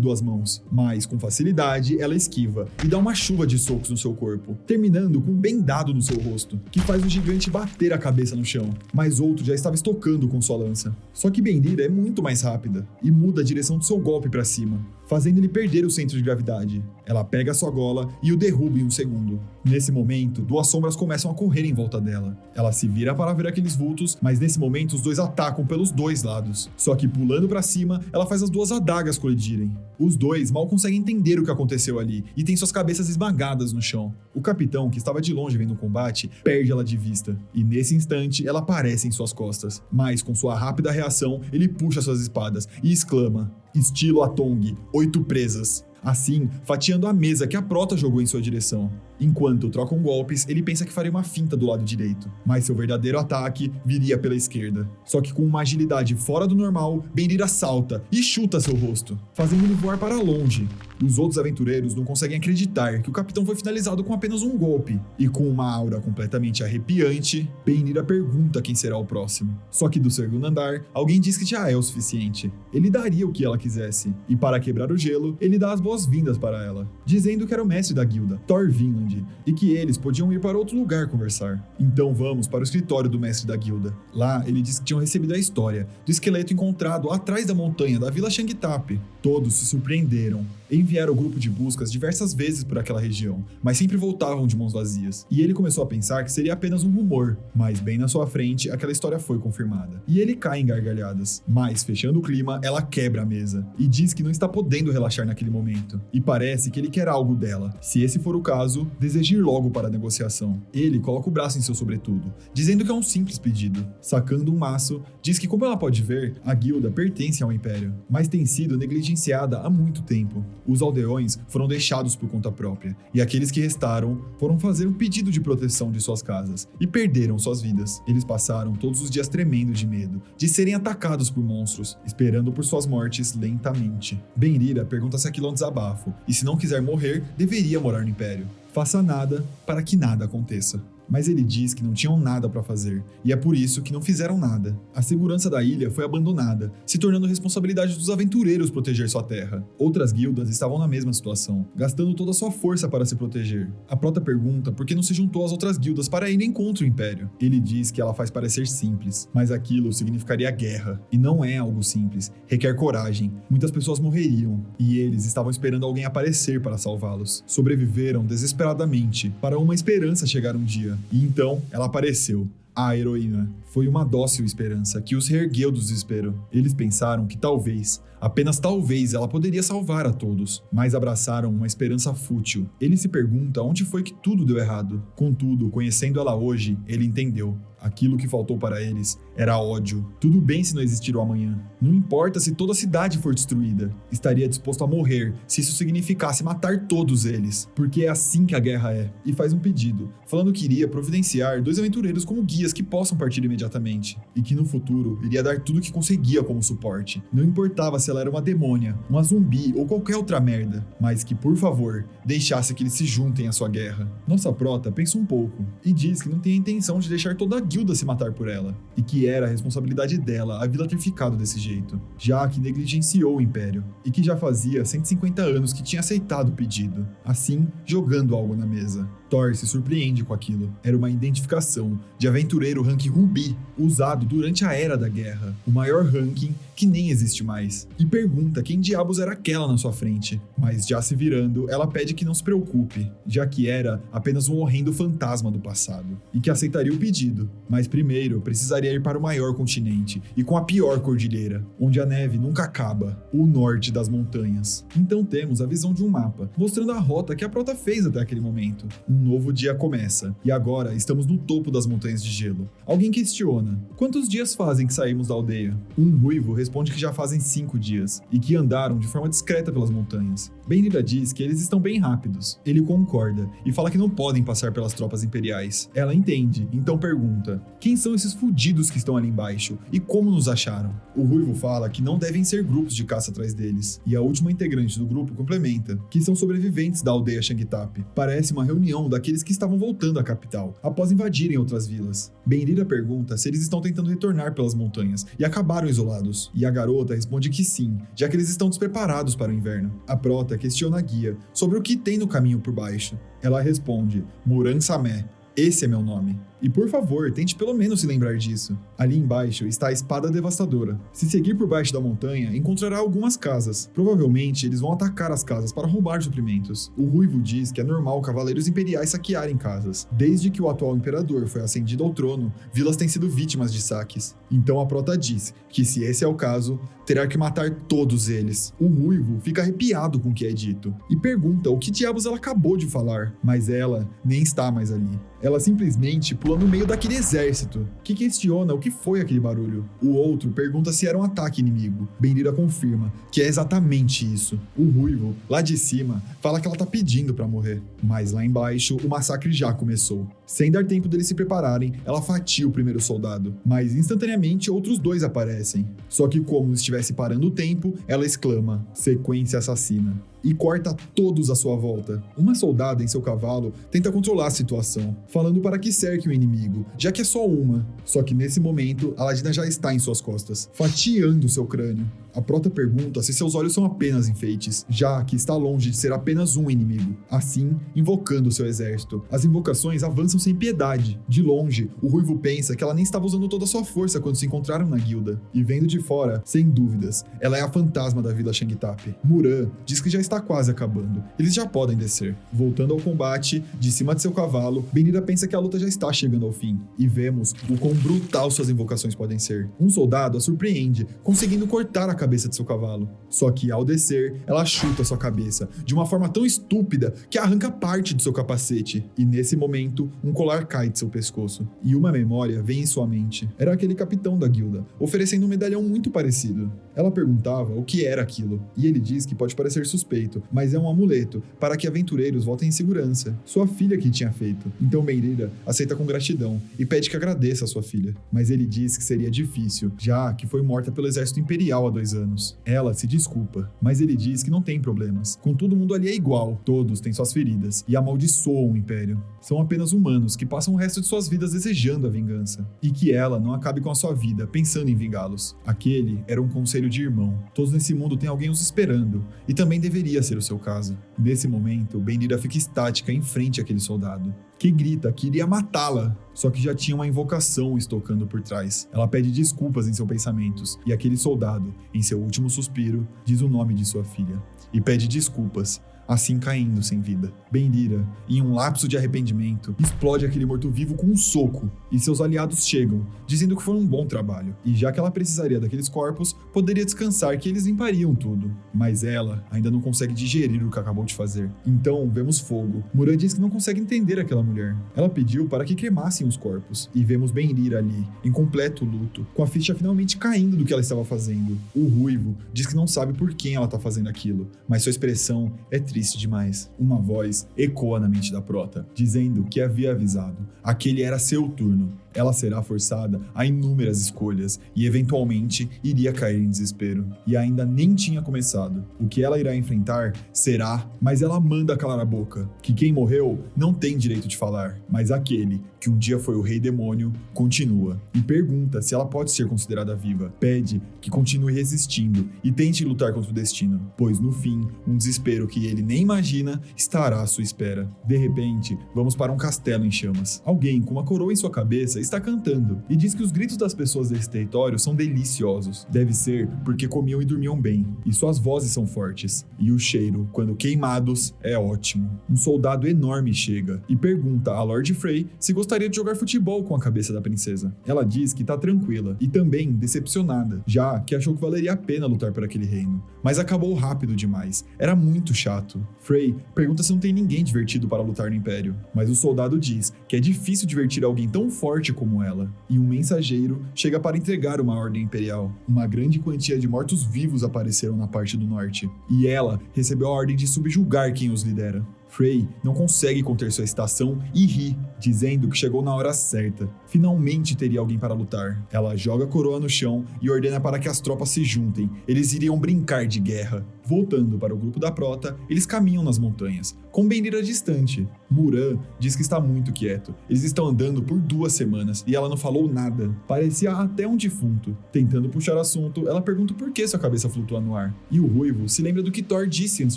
[SPEAKER 1] 2 mãos, mas com facilidade ela esquiva e dá uma chuva de socos no seu corpo, terminando com um bendado no seu rosto, que faz o gigante bater a cabeça no chão, mas outro já estava estocando com sua lança. Só que Bendira é muito mais rápida e muda a direção do seu golpe para cima, fazendo ele perder o centro de gravidade. Ela pega a sua gola e o derruba em um segundo. Nesse momento, 2 sombras começam a correr em volta dela. Ela se vira para ver aqueles vultos, mas nesse momento os dois atacam pelos 2 lados. Só que pulando para cima, ela faz as 2 adagas colidirem. Os dois mal conseguem entender o que aconteceu ali e têm suas cabeças esmagadas no chão. O capitão, que estava de longe vendo o combate, perde ela de vista, e nesse instante ela aparece em suas costas. Mas com sua rápida reação, ele puxa suas espadas e exclama: "Estilo Atong, 8 presas." Assim, fatiando a mesa que a prota jogou em sua direção. Enquanto trocam golpes, ele pensa que faria uma finta do lado direito, mas seu verdadeiro ataque viria pela esquerda. Só que com uma agilidade fora do normal, Bendira salta e chuta seu rosto, fazendo ele voar para longe. Os outros aventureiros não conseguem acreditar que o capitão foi finalizado com apenas um golpe, e com uma aura completamente arrepiante, Bendira pergunta quem será o próximo. Só que do segundo andar, alguém diz que já é o suficiente. Ele daria o que ela quisesse, e para quebrar o gelo, ele dá as boas-vindas para ela, dizendo que era o mestre da guilda, Thor Vinland, e que eles podiam ir para outro lugar conversar. Então vamos para o escritório do mestre da guilda. Lá, ele diz que tinham recebido a história do esqueleto encontrado atrás da montanha da Vila Shangtap. Todos se surpreenderam. Enviaram o grupo de buscas diversas vezes por aquela região, mas sempre voltavam de mãos vazias. E ele começou a pensar que seria apenas um rumor, mas bem na sua frente, aquela história foi confirmada. E ele cai em gargalhadas. Mas, fechando o clima, ela quebra a mesa e diz que não está podendo relaxar naquele momento. E parece que ele quer algo dela. Se esse for o caso, deseja ir logo para a negociação. Ele coloca o braço em seu sobretudo, dizendo que é um simples pedido. Sacando um maço, diz que, como ela pode ver, a guilda pertence ao Império, mas tem sido negligenciada há muito tempo. Os aldeões foram deixados por conta própria, e aqueles que restaram foram fazer um pedido de proteção de suas casas, e perderam suas vidas. Eles passaram todos os dias tremendo de medo, de serem atacados por monstros, esperando por suas mortes lentamente. Bendira pergunta se aquilo é um desabafo, e se não quiser morrer, deveria morar no Império. Faça nada para que nada aconteça. Mas ele diz que não tinham nada para fazer, e é por isso que não fizeram nada. A segurança da ilha foi abandonada, se tornando responsabilidade dos aventureiros proteger sua terra. Outras guildas estavam na mesma situação, gastando toda a sua força para se proteger. A prota pergunta por que não se juntou às outras guildas para ir contra o Império. Ele diz que ela faz parecer simples, mas aquilo significaria guerra, e não é algo simples, requer coragem. Muitas pessoas morreriam, e eles estavam esperando alguém aparecer para salvá-los. Sobreviveram desesperadamente, para uma esperança chegar um dia. E então, ela apareceu, a heroína. Foi uma dócil esperança que os reergueu do desespero. Eles pensaram que talvez, apenas talvez, ela poderia salvar a todos, mas abraçaram uma esperança fútil. Ele se pergunta onde foi que tudo deu errado. Contudo, conhecendo ela hoje, ele entendeu. Aquilo que faltou para eles era ódio. Tudo bem se não existir o amanhã. Não importa se toda a cidade for destruída. Estaria disposto a morrer se isso significasse matar todos eles. Porque é assim que a guerra é. E faz um pedido, falando que iria providenciar 2 aventureiros como guias que possam partir imediatamente. E que no futuro iria dar tudo o que conseguia como suporte. Não importava se ela era uma demônia, uma zumbi ou qualquer outra merda. Mas que, por favor, deixasse que eles se juntem à sua guerra. Nossa prota pensa um pouco e diz que não tem a intenção de deixar toda a guilda se matar por ela, e que era a responsabilidade dela a vila ter ficado desse jeito, já que negligenciou o Império, e que já fazia 150 anos que tinha aceitado o pedido, assim jogando algo na mesa. Thor se surpreende com aquilo. Era uma identificação de aventureiro ranking Rubi, usado durante a Era da Guerra, o maior ranking que nem existe mais. e pergunta quem diabos era aquela na sua frente. Mas já se virando, ela pede que não se preocupe, já que era apenas um horrendo fantasma do passado, e que aceitaria o pedido, mas primeiro precisaria ir para o maior continente e com a pior cordilheira, onde a neve nunca acaba, o norte das montanhas. Então temos a visão de um mapa, mostrando a rota que a Prota fez até aquele momento. Um novo dia começa, e agora estamos no topo das montanhas de gelo. Alguém questiona: quantos dias fazem que saímos da aldeia? Um ruivo responde que já fazem 5 dias, e que andaram de forma discreta pelas montanhas. Benira diz que eles estão bem rápidos. Ele concorda, e fala que não podem passar pelas tropas imperiais. Ela entende, então pergunta: quem são esses fudidos que estão ali embaixo, e como nos acharam? O ruivo fala que não devem ser grupos de caça atrás deles, e a última integrante do grupo complementa que são sobreviventes da aldeia Shangtap. Parece uma reunião daqueles que estavam voltando à capital, após invadirem outras vilas. Benira pergunta se eles estão tentando retornar pelas montanhas e acabaram isolados, e a garota responde que sim, já que eles estão despreparados para o inverno. A Prota questiona a guia sobre o que tem no caminho por baixo. Ela responde: Muran Samé. Esse é meu nome. E por favor, tente pelo menos se lembrar disso. Ali embaixo está a Espada Devastadora. Se seguir por baixo da montanha, encontrará algumas casas. Provavelmente eles vão atacar as casas para roubar suprimentos. O ruivo diz que é normal cavaleiros imperiais saquearem casas. Desde que o atual imperador foi ascendido ao trono, vilas têm sido vítimas de saques. Então a Prota diz que se esse é o caso, terá que matar todos eles. O ruivo fica arrepiado com o que é dito e pergunta o que diabos ela acabou de falar, mas ela nem está mais ali. Ela simplesmente pula no meio daquele exército, que questiona o que foi aquele barulho. O outro pergunta se era um ataque inimigo. Benira confirma que é exatamente isso. O ruivo, lá de cima, fala que ela tá pedindo pra morrer. Mas lá embaixo, o massacre já começou. Sem dar tempo deles se prepararem, ela fatia o primeiro soldado. Mas instantaneamente, outros 2 aparecem. Só que como se estivesse parando o tempo, ela exclama: sequência assassina. E corta todos à sua volta. Uma soldada em seu cavalo tenta controlar a situação, falando para que cerque o inimigo, já que é só uma. Só que nesse momento, Aladina já está em suas costas, fatiando seu crânio. A Prota pergunta se seus olhos são apenas enfeites, já que está longe de ser apenas um inimigo. Assim, invocando seu exército. As invocações avançam sem piedade. De longe, o ruivo pensa que ela nem estava usando toda a sua força quando se encontraram na guilda. E vendo de fora, sem dúvidas, ela é a fantasma da Vila Shangtap. Muran diz que já está quase acabando. Eles já podem descer. Voltando ao combate, de cima de seu cavalo, Benira pensa que a luta já está chegando ao fim. E vemos o quão brutal suas invocações podem ser. Um soldado a surpreende, conseguindo cortar a cabeça de seu cavalo. Só que ao descer, ela chuta sua cabeça, de uma forma tão estúpida que arranca parte de seu capacete. E nesse momento, um colar cai de seu pescoço. E uma memória vem em sua mente. Era aquele capitão da guilda, oferecendo um medalhão muito parecido. Ela perguntava o que era aquilo, e ele diz que pode parecer suspeito, mas é um amuleto, para que aventureiros voltem em segurança. Sua filha que tinha feito. Então Benira aceita com gratidão, e pede que agradeça a sua filha. Mas ele diz que seria difícil, já que foi morta pelo exército imperial há 2 anos. Ela se desculpa, mas ele diz que não tem problemas. Com todo mundo ali é igual, todos têm suas feridas, e amaldiçoam o Império. São apenas humanos que passam o resto de suas vidas desejando a vingança. E que ela não acabe com a sua vida pensando em vingá-los. Aquele era um conselho de irmão. Todos nesse mundo têm alguém os esperando, e também deveria ser o seu caso. Nesse momento, Benira fica estática em frente àquele soldado, que grita que iria matá-la, só que já tinha uma invocação estocando por trás. Ela pede desculpas em seus pensamentos, e aquele soldado, em seu último suspiro, diz o nome de sua filha, e pede desculpas, assim caindo sem vida. Benira, em um lapso de arrependimento, explode aquele morto-vivo com um soco, e seus aliados chegam, dizendo que foi um bom trabalho, e já que ela precisaria daqueles corpos, poderia descansar que eles limpariam tudo. Mas ela ainda não consegue digerir o que acabou de fazer. Então, vemos fogo. Muran diz que não consegue entender aquela mulher. Ela pediu para que cremassem os corpos, e vemos Benira ali, em completo luto, com a ficha finalmente caindo do que ela estava fazendo. O ruivo diz que não sabe por quem ela está fazendo aquilo, mas sua expressão é triste demais. Uma voz ecoa na mente da Prota, dizendo que havia avisado. Aquele era seu turno. Ela será forçada a inúmeras escolhas e eventualmente iria cair em desespero. E ainda nem tinha começado. O que ela irá enfrentar será, mas ela manda calar a boca, que quem morreu não tem direito de falar, mas aquele que um dia foi o rei demônio continua e pergunta se ela pode ser considerada viva. Pede que continue resistindo e tente lutar contra o destino, pois no fim, um desespero que ele nem imagina estará à sua espera. De repente, vamos para um castelo em chamas. Alguém com uma coroa em sua cabeça está cantando e diz que os gritos das pessoas desse território são deliciosos. Deve ser porque comiam e dormiam bem, e suas vozes são fortes. E o cheiro, quando queimados, é ótimo. Um soldado enorme chega e pergunta a Lord Frey se gostaria de jogar futebol com a cabeça da princesa. Ela diz que tá tranquila e também decepcionada, já que achou que valeria a pena lutar por aquele reino. Mas acabou rápido demais, era muito chato. Frey pergunta se não tem ninguém divertido para lutar no Império, mas o soldado diz que é difícil divertir alguém tão forte como ela. E um mensageiro chega para entregar uma ordem imperial. Uma grande quantia de mortos-vivos apareceram na parte do norte, e ela recebeu a ordem de subjugar quem os lidera. Frey não consegue conter sua excitação e ri, dizendo que chegou na hora certa. Finalmente teria alguém para lutar. Ela joga a coroa no chão e ordena para que as tropas se juntem. Eles iriam brincar de guerra. Voltando para o grupo da Prota, eles caminham nas montanhas, com Benira distante. Muran diz que está muito quieto. Eles estão andando por 2 semanas e ela não falou nada. Parecia até um defunto. Tentando puxar assunto, ela pergunta por que sua cabeça flutua no ar. E o Ruivo se lembra do que Thor disse antes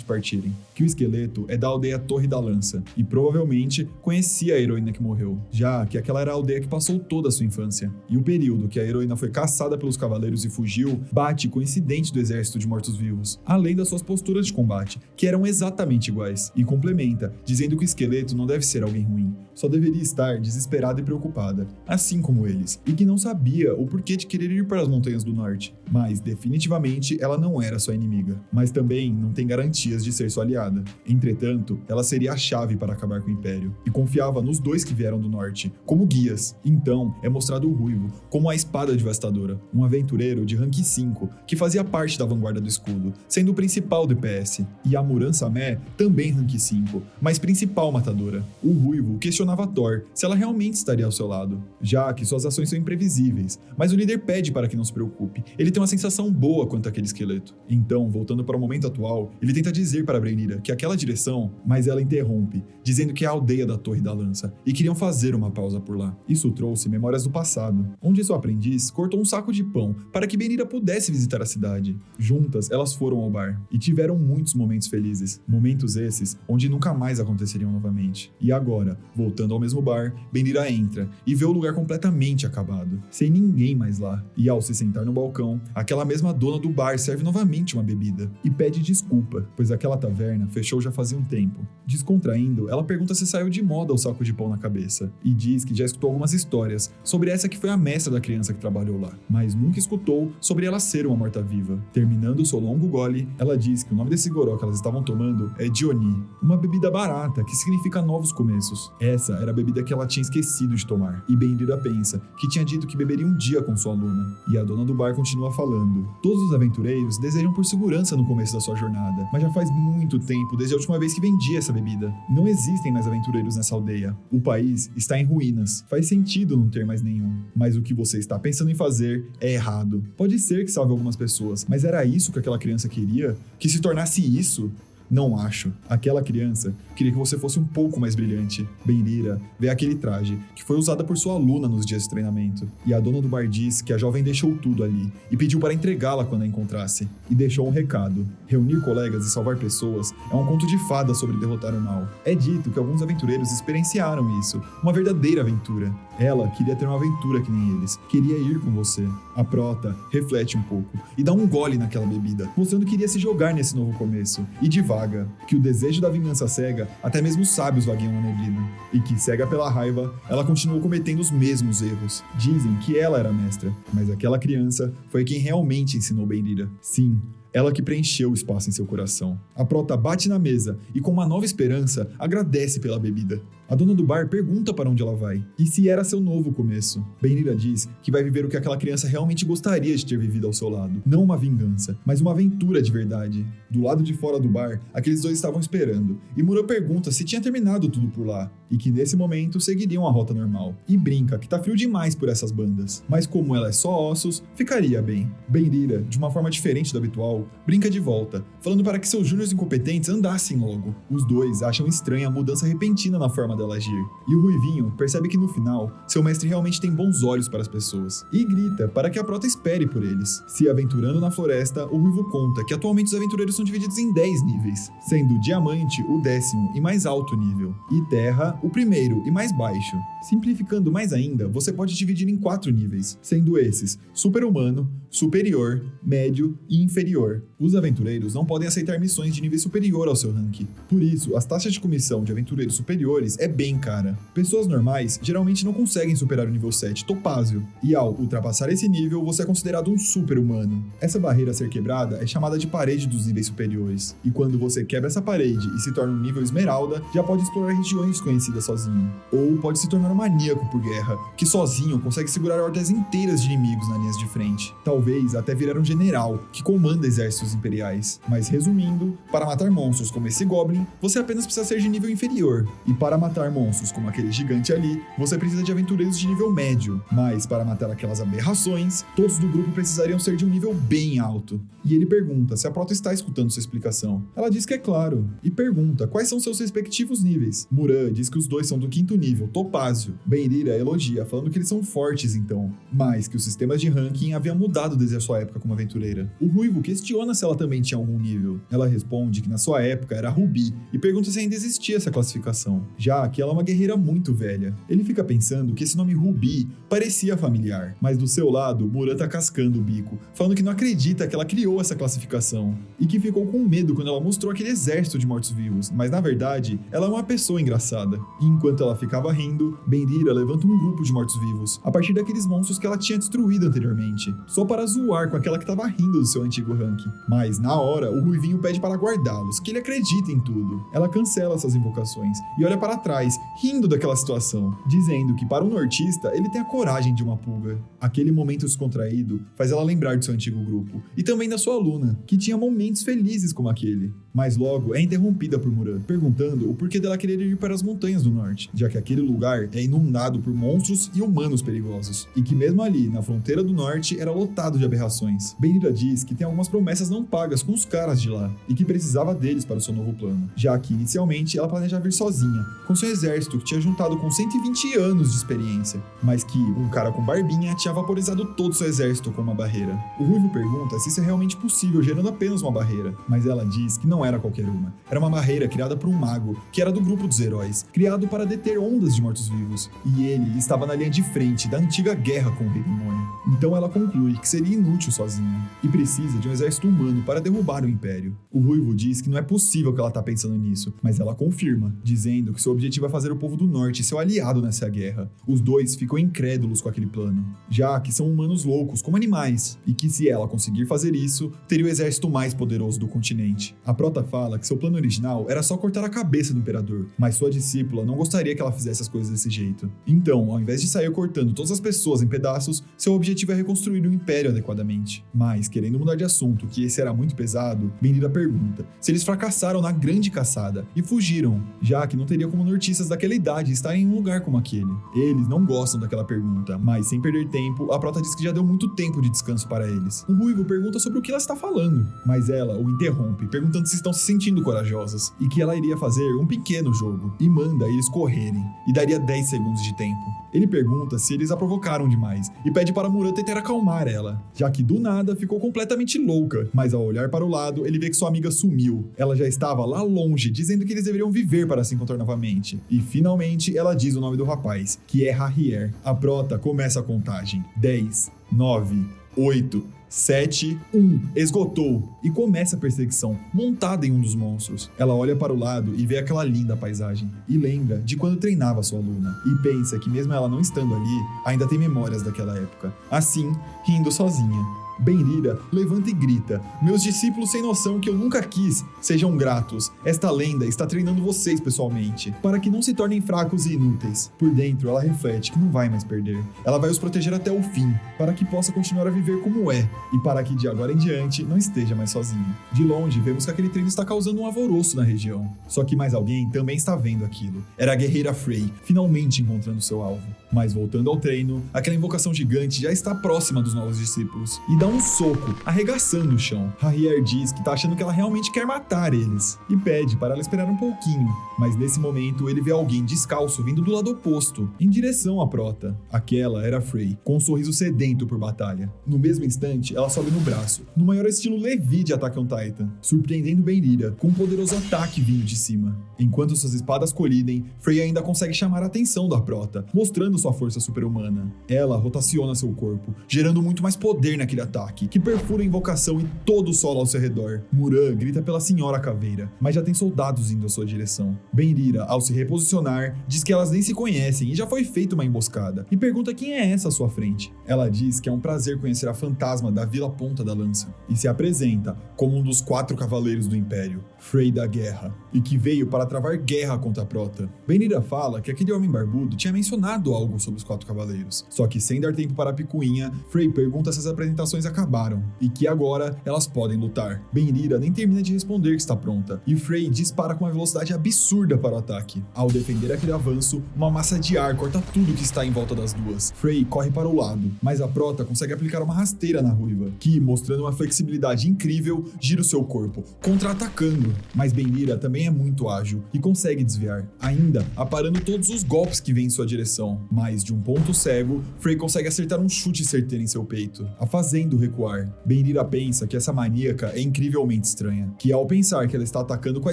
[SPEAKER 1] de partirem, que o esqueleto é da aldeia Torre da Lança e provavelmente conhecia a heroína que morreu, já que aquela era a aldeia que passou toda a sua infância. E o período que a heroína foi caçada pelos cavaleiros e fugiu bate com o incidente do exército de mortos-vivos, além das suas posturas de combate, que eram exatamente iguais, e complementa, dizendo que o esqueleto não deve ser alguém ruim, só deveria estar desesperada e preocupada, assim como eles, e que não sabia o porquê de querer ir para as montanhas do norte. Mas definitivamente ela não era sua inimiga, mas também não tem garantias de ser sua aliada. Entretanto, ela seria a chave para acabar com o Império, e confiava nos 2 que vieram do norte, como guias. Então, é mostrado o Ruivo como a espada devastadora, um aventureiro de rank 5, que fazia parte da vanguarda do escudo, sendo o principal DPS, e a Muran Samé, também rank 5, mas principal matadora. O Ruivo questionava Thor se ela realmente estaria ao seu lado, já que suas ações são imprevisíveis, mas o líder pede para que não se preocupe, ele tem uma sensação boa quanto àquele esqueleto. Então, voltando para o momento atual, ele tenta dizer para Rhaenyra que aquela direção, mas ela interrompe, dizendo que é a aldeia da Torre da Lança, e queriam fazer uma pausa por lá. Isso trouxe memórias do passado, onde seu aprendiz cortou um saco de pão para que Rhaenyra pudesse visitar a cidade. Juntas, elas foram ao bar, e tiveram muitos momentos felizes, momentos esses onde nunca mais aconteceriam novamente. E agora, voltando ao mesmo bar, Rhaenyra entra e vê o lugar completamente acabado, sem ninguém mais lá. E ao se sentar no balcão, aquela mesma dona do bar serve novamente uma bebida e pede desculpa, pois aquela taverna fechou já fazia um tempo. Descontraindo, ela pergunta se saiu de moda o saco de pão na cabeça e diz que já escutou algumas histórias sobre essa que foi a mestra da criança que trabalhou lá, mas nunca escutou sobre ela ser uma morta-viva. Terminando seu longo gole, ela diz que o nome desse goró que elas estavam tomando é Dioni, uma bebida barata que significa novos começos. Essa era a bebida que ela tinha esquecido de tomar, e Benira pensa que tinha dito que beberia um dia com sua aluna. E a dona do bar continua falando. Todos os aventureiros desejam por segurança no começo da sua jornada, mas já faz muito tempo desde a última vez que vendia essa bebida. Não existem mais aventureiros nessa aldeia. O país está em ruínas. Faz sentido não ter mais nenhum. Mas o que você está pensando em fazer é errado. Pode ser que salve algumas pessoas, mas era isso que aquela criança queria? Que se tornasse isso? Não acho. Aquela criança queria que você fosse um pouco mais brilhante. Benira vê aquele traje, que foi usada por sua aluna nos dias de treinamento. E a dona do bar diz que a jovem deixou tudo ali, e pediu para entregá-la quando a encontrasse. E deixou um recado. Reunir colegas e salvar pessoas é um conto de fadas sobre derrotar o mal. É dito que alguns aventureiros experienciaram isso, uma verdadeira aventura. Ela queria ter uma aventura que nem eles, queria ir com você. A Prota reflete um pouco, e dá um gole naquela bebida, mostrando que iria se jogar nesse novo começo. E devagar, que o desejo da vingança cega até mesmo os sábios vagueiam na neblina, e que, cega pela raiva, ela continuou cometendo os mesmos erros. Dizem que ela era a mestra, mas aquela criança foi quem realmente ensinou Benira. Sim, ela que preencheu o espaço em seu coração. A Prota bate na mesa e, com uma nova esperança, agradece pela bebida. A dona do bar pergunta para onde ela vai, e se era seu novo começo. Benira diz que vai viver o que aquela criança realmente gostaria de ter vivido ao seu lado. Não uma vingança, mas uma aventura de verdade. Do lado de fora do bar, aqueles 2 estavam esperando, e Muran pergunta se tinha terminado tudo por lá, e que nesse momento seguiriam a rota normal. E brinca que tá frio demais por essas bandas, mas como ela é só ossos, ficaria bem. Benira, de uma forma diferente do habitual, brinca de volta, falando para que seus júniors incompetentes andassem logo. Os 2 acham estranha a mudança repentina na forma ela agir. E o Ruivinho percebe que no final, seu mestre realmente tem bons olhos para as pessoas, e grita para que a Prota espere por eles. Se aventurando na floresta, o Ruivo conta que atualmente os aventureiros são divididos em 10 níveis, sendo Diamante o 10º e mais alto nível, e Terra o 1º e mais baixo. Simplificando mais ainda, você pode dividir em 4 níveis, sendo esses Super-Humano, Superior, Médio e Inferior. Os aventureiros não podem aceitar missões de nível superior ao seu rank. Por isso, as taxas de comissão de aventureiros superiores é bem cara. Pessoas normais geralmente não conseguem superar o nível 7, Topázio, e ao ultrapassar esse nível, você é considerado um super-humano. Essa barreira a ser quebrada é chamada de parede dos níveis superiores, e quando você quebra essa parede e se torna um nível Esmeralda, já pode explorar regiões desconhecidas sozinho. Ou pode se tornar um maníaco por guerra, que sozinho consegue segurar hordas inteiras de inimigos na linha de frente. Talvez até virar um general, que comanda exércitos imperiais. Mas resumindo, para matar monstros como esse Goblin, você apenas precisa ser de nível inferior. E para matar monstros como aquele gigante ali, você precisa de aventureiros de nível médio. Mas para matar aquelas aberrações, todos do grupo precisariam ser de um nível bem alto. E ele pergunta se a Prota está escutando sua explicação. Ela diz que é claro, e pergunta quais são seus respectivos níveis. Muran diz que os dois são do 5º nível, Topázio. Benrira elogia, falando que eles são fortes então, mas que os sistemas de ranking haviam mudado desde a sua época como aventureira. O Ruivo questiona se ela também tinha algum nível. Ela responde que na sua época era Rubi, e pergunta se ainda existia essa classificação, já que ela é uma guerreira muito velha. Ele fica pensando que esse nome Rubi parecia familiar, mas do seu lado, Muran tá cascando o bico, falando que não acredita que ela criou essa classificação, e que ficou com medo quando ela mostrou aquele exército de mortos-vivos, mas na verdade, ela é uma pessoa engraçada. E enquanto ela ficava rindo, Benrira levanta um grupo de mortos-vivos, a partir daqueles monstros que ela tinha destruído anteriormente, só para zoar com aquela que tava rindo do seu antigo rank. Mas na hora, o Ruivinho pede para guardá-los, que ele acredita em tudo. Ela cancela essas invocações e olha para trás, rindo daquela situação, dizendo que para um nortista, ele tem a coragem de uma pulga. Aquele momento descontraído faz ela lembrar do seu antigo grupo, e também da sua aluna, que tinha momentos felizes como aquele. Mas logo é interrompida por Muran, perguntando o porquê dela querer ir para as montanhas do norte, já que aquele lugar é inundado por monstros e humanos perigosos, e que mesmo ali, na fronteira do norte, era lotado de aberrações. Benrira diz que tem algumas promessas não pagas com os caras de lá, e que precisava deles para o seu novo plano, já que inicialmente ela planejava vir sozinha, com seu exército que tinha juntado com 120 anos de experiência, mas que um cara com barbinha tinha vaporizado todo seu exército com uma barreira. O Ruivo pergunta se isso é realmente possível gerando apenas uma barreira, mas ela diz que não era qualquer uma. Era uma barreira criada por um mago, que era do grupo dos heróis, criado para deter ondas de mortos-vivos, e ele estava na linha de frente da antiga guerra com o Rei Demônio. Então ela conclui que seria inútil sozinha, e precisa de um exército humano para derrubar o Império. O Ruivo diz que não é possível que ela tá pensando nisso, mas ela confirma, dizendo que seu objetivo é fazer o povo do Norte seu aliado nessa guerra. Os dois ficam incrédulos com aquele plano, já que são humanos loucos, como animais, e que se ela conseguir fazer isso, teria o exército mais poderoso do continente. A Prota fala que seu plano original era só cortar a cabeça do Imperador, mas sua discípula não gostaria que ela fizesse as coisas desse jeito. Então, ao invés de sair cortando todas as pessoas em pedaços, seu objetivo é reconstruir o Império adequadamente. Mas, querendo mudar de assunto, que esse era muito pesado, Benrira pergunta se eles fracassaram na grande caçada e fugiram, já que não teria como nortistas daquela idade estarem em um lugar como aquele. Eles não gostam daquela pergunta, mas sem perder tempo, a Prota diz que já deu muito tempo de descanso para eles. O Ruivo pergunta sobre o que ela está falando, mas ela o interrompe, perguntando se estão se sentindo corajosas, e que ela iria fazer um pequeno jogo, e manda eles correrem, e daria 10 segundos de tempo. Ele pergunta se eles a provocaram demais, e pede para Muran tentar acalmar ela, já que do nada ficou completamente louca, mas ao olhar para o lado, ele vê que sua amiga sumiu. Ela já estava lá longe, dizendo que eles deveriam viver para se encontrar novamente, e finalmente ela diz o nome do rapaz, que é Harrier. A Prota começa a contagem. 10, 9, 8, 7, 1, esgotou, e começa a perseguição, montada em um dos monstros. Ela olha para o lado e vê aquela linda paisagem, e lembra de quando treinava sua aluna, e pensa que mesmo ela não estando ali, ainda tem memórias daquela época. Assim, rindo sozinha. Benrira levanta e grita: meus discípulos sem noção que eu nunca quis, sejam gratos. Esta lenda está treinando vocês pessoalmente, para que não se tornem fracos e inúteis. Por dentro, ela reflete que não vai mais perder. Ela vai os proteger até o fim, para que possa continuar a viver como é, e para que de agora em diante não esteja mais sozinha. De longe, vemos que aquele treino está causando um alvoroço na região. Só que mais alguém também está vendo aquilo. Era a guerreira Frey, finalmente encontrando seu alvo. Mas voltando ao treino, aquela invocação gigante já está próxima dos novos discípulos, e dá um soco, arregaçando o chão. Harrier diz que tá achando que ela realmente quer matar eles e pede para ela esperar um pouquinho, mas nesse momento ele vê alguém descalço vindo do lado oposto, em direção à Prota. Aquela era Frey, com um sorriso sedento por batalha. No mesmo instante, ela sobe no braço, no maior estilo Levi de Attack on Titan, surpreendendo Benrira com um poderoso ataque vindo de cima. Enquanto suas espadas colidem, Frey ainda consegue chamar a atenção da Prota, mostrando sua força super-humana. Ela rotaciona seu corpo, gerando muito mais poder naquele ataque, que perfura a invocação e todo o solo ao seu redor. Muran grita pela Senhora Caveira, mas já tem soldados indo à sua direção. Benrira, ao se reposicionar, diz que elas nem se conhecem e já foi feita uma emboscada, e pergunta quem é essa à sua frente. Ela diz que é um prazer conhecer a fantasma da Vila Ponta da Lança, e se apresenta como um dos 4 cavaleiros do Império, Frey da Guerra, e que veio para travar guerra contra a Prota. Benrira fala que aquele homem barbudo tinha mencionado algo sobre os 4 cavaleiros, só que sem dar tempo para a picuinha, Frey pergunta se as apresentações acabaram, e que agora elas podem lutar. Benrira nem termina de responder que está pronta, e Frey dispara com uma velocidade absurda para o ataque. Ao defender aquele avanço, uma massa de ar corta tudo que está em volta das duas. Frey corre para o lado, mas a Prota consegue aplicar uma rasteira na ruiva, que, mostrando uma flexibilidade incrível, gira o seu corpo, contra-atacando. Mas Benrira também é muito ágil e consegue desviar, ainda aparando todos os golpes que vêm em sua direção. Mas de um ponto cego, Frey consegue acertar um chute certeiro em seu peito, a fazendo recuar. Benrira pensa que essa maníaca é incrivelmente estranha, que ao pensar que ela está atacando com a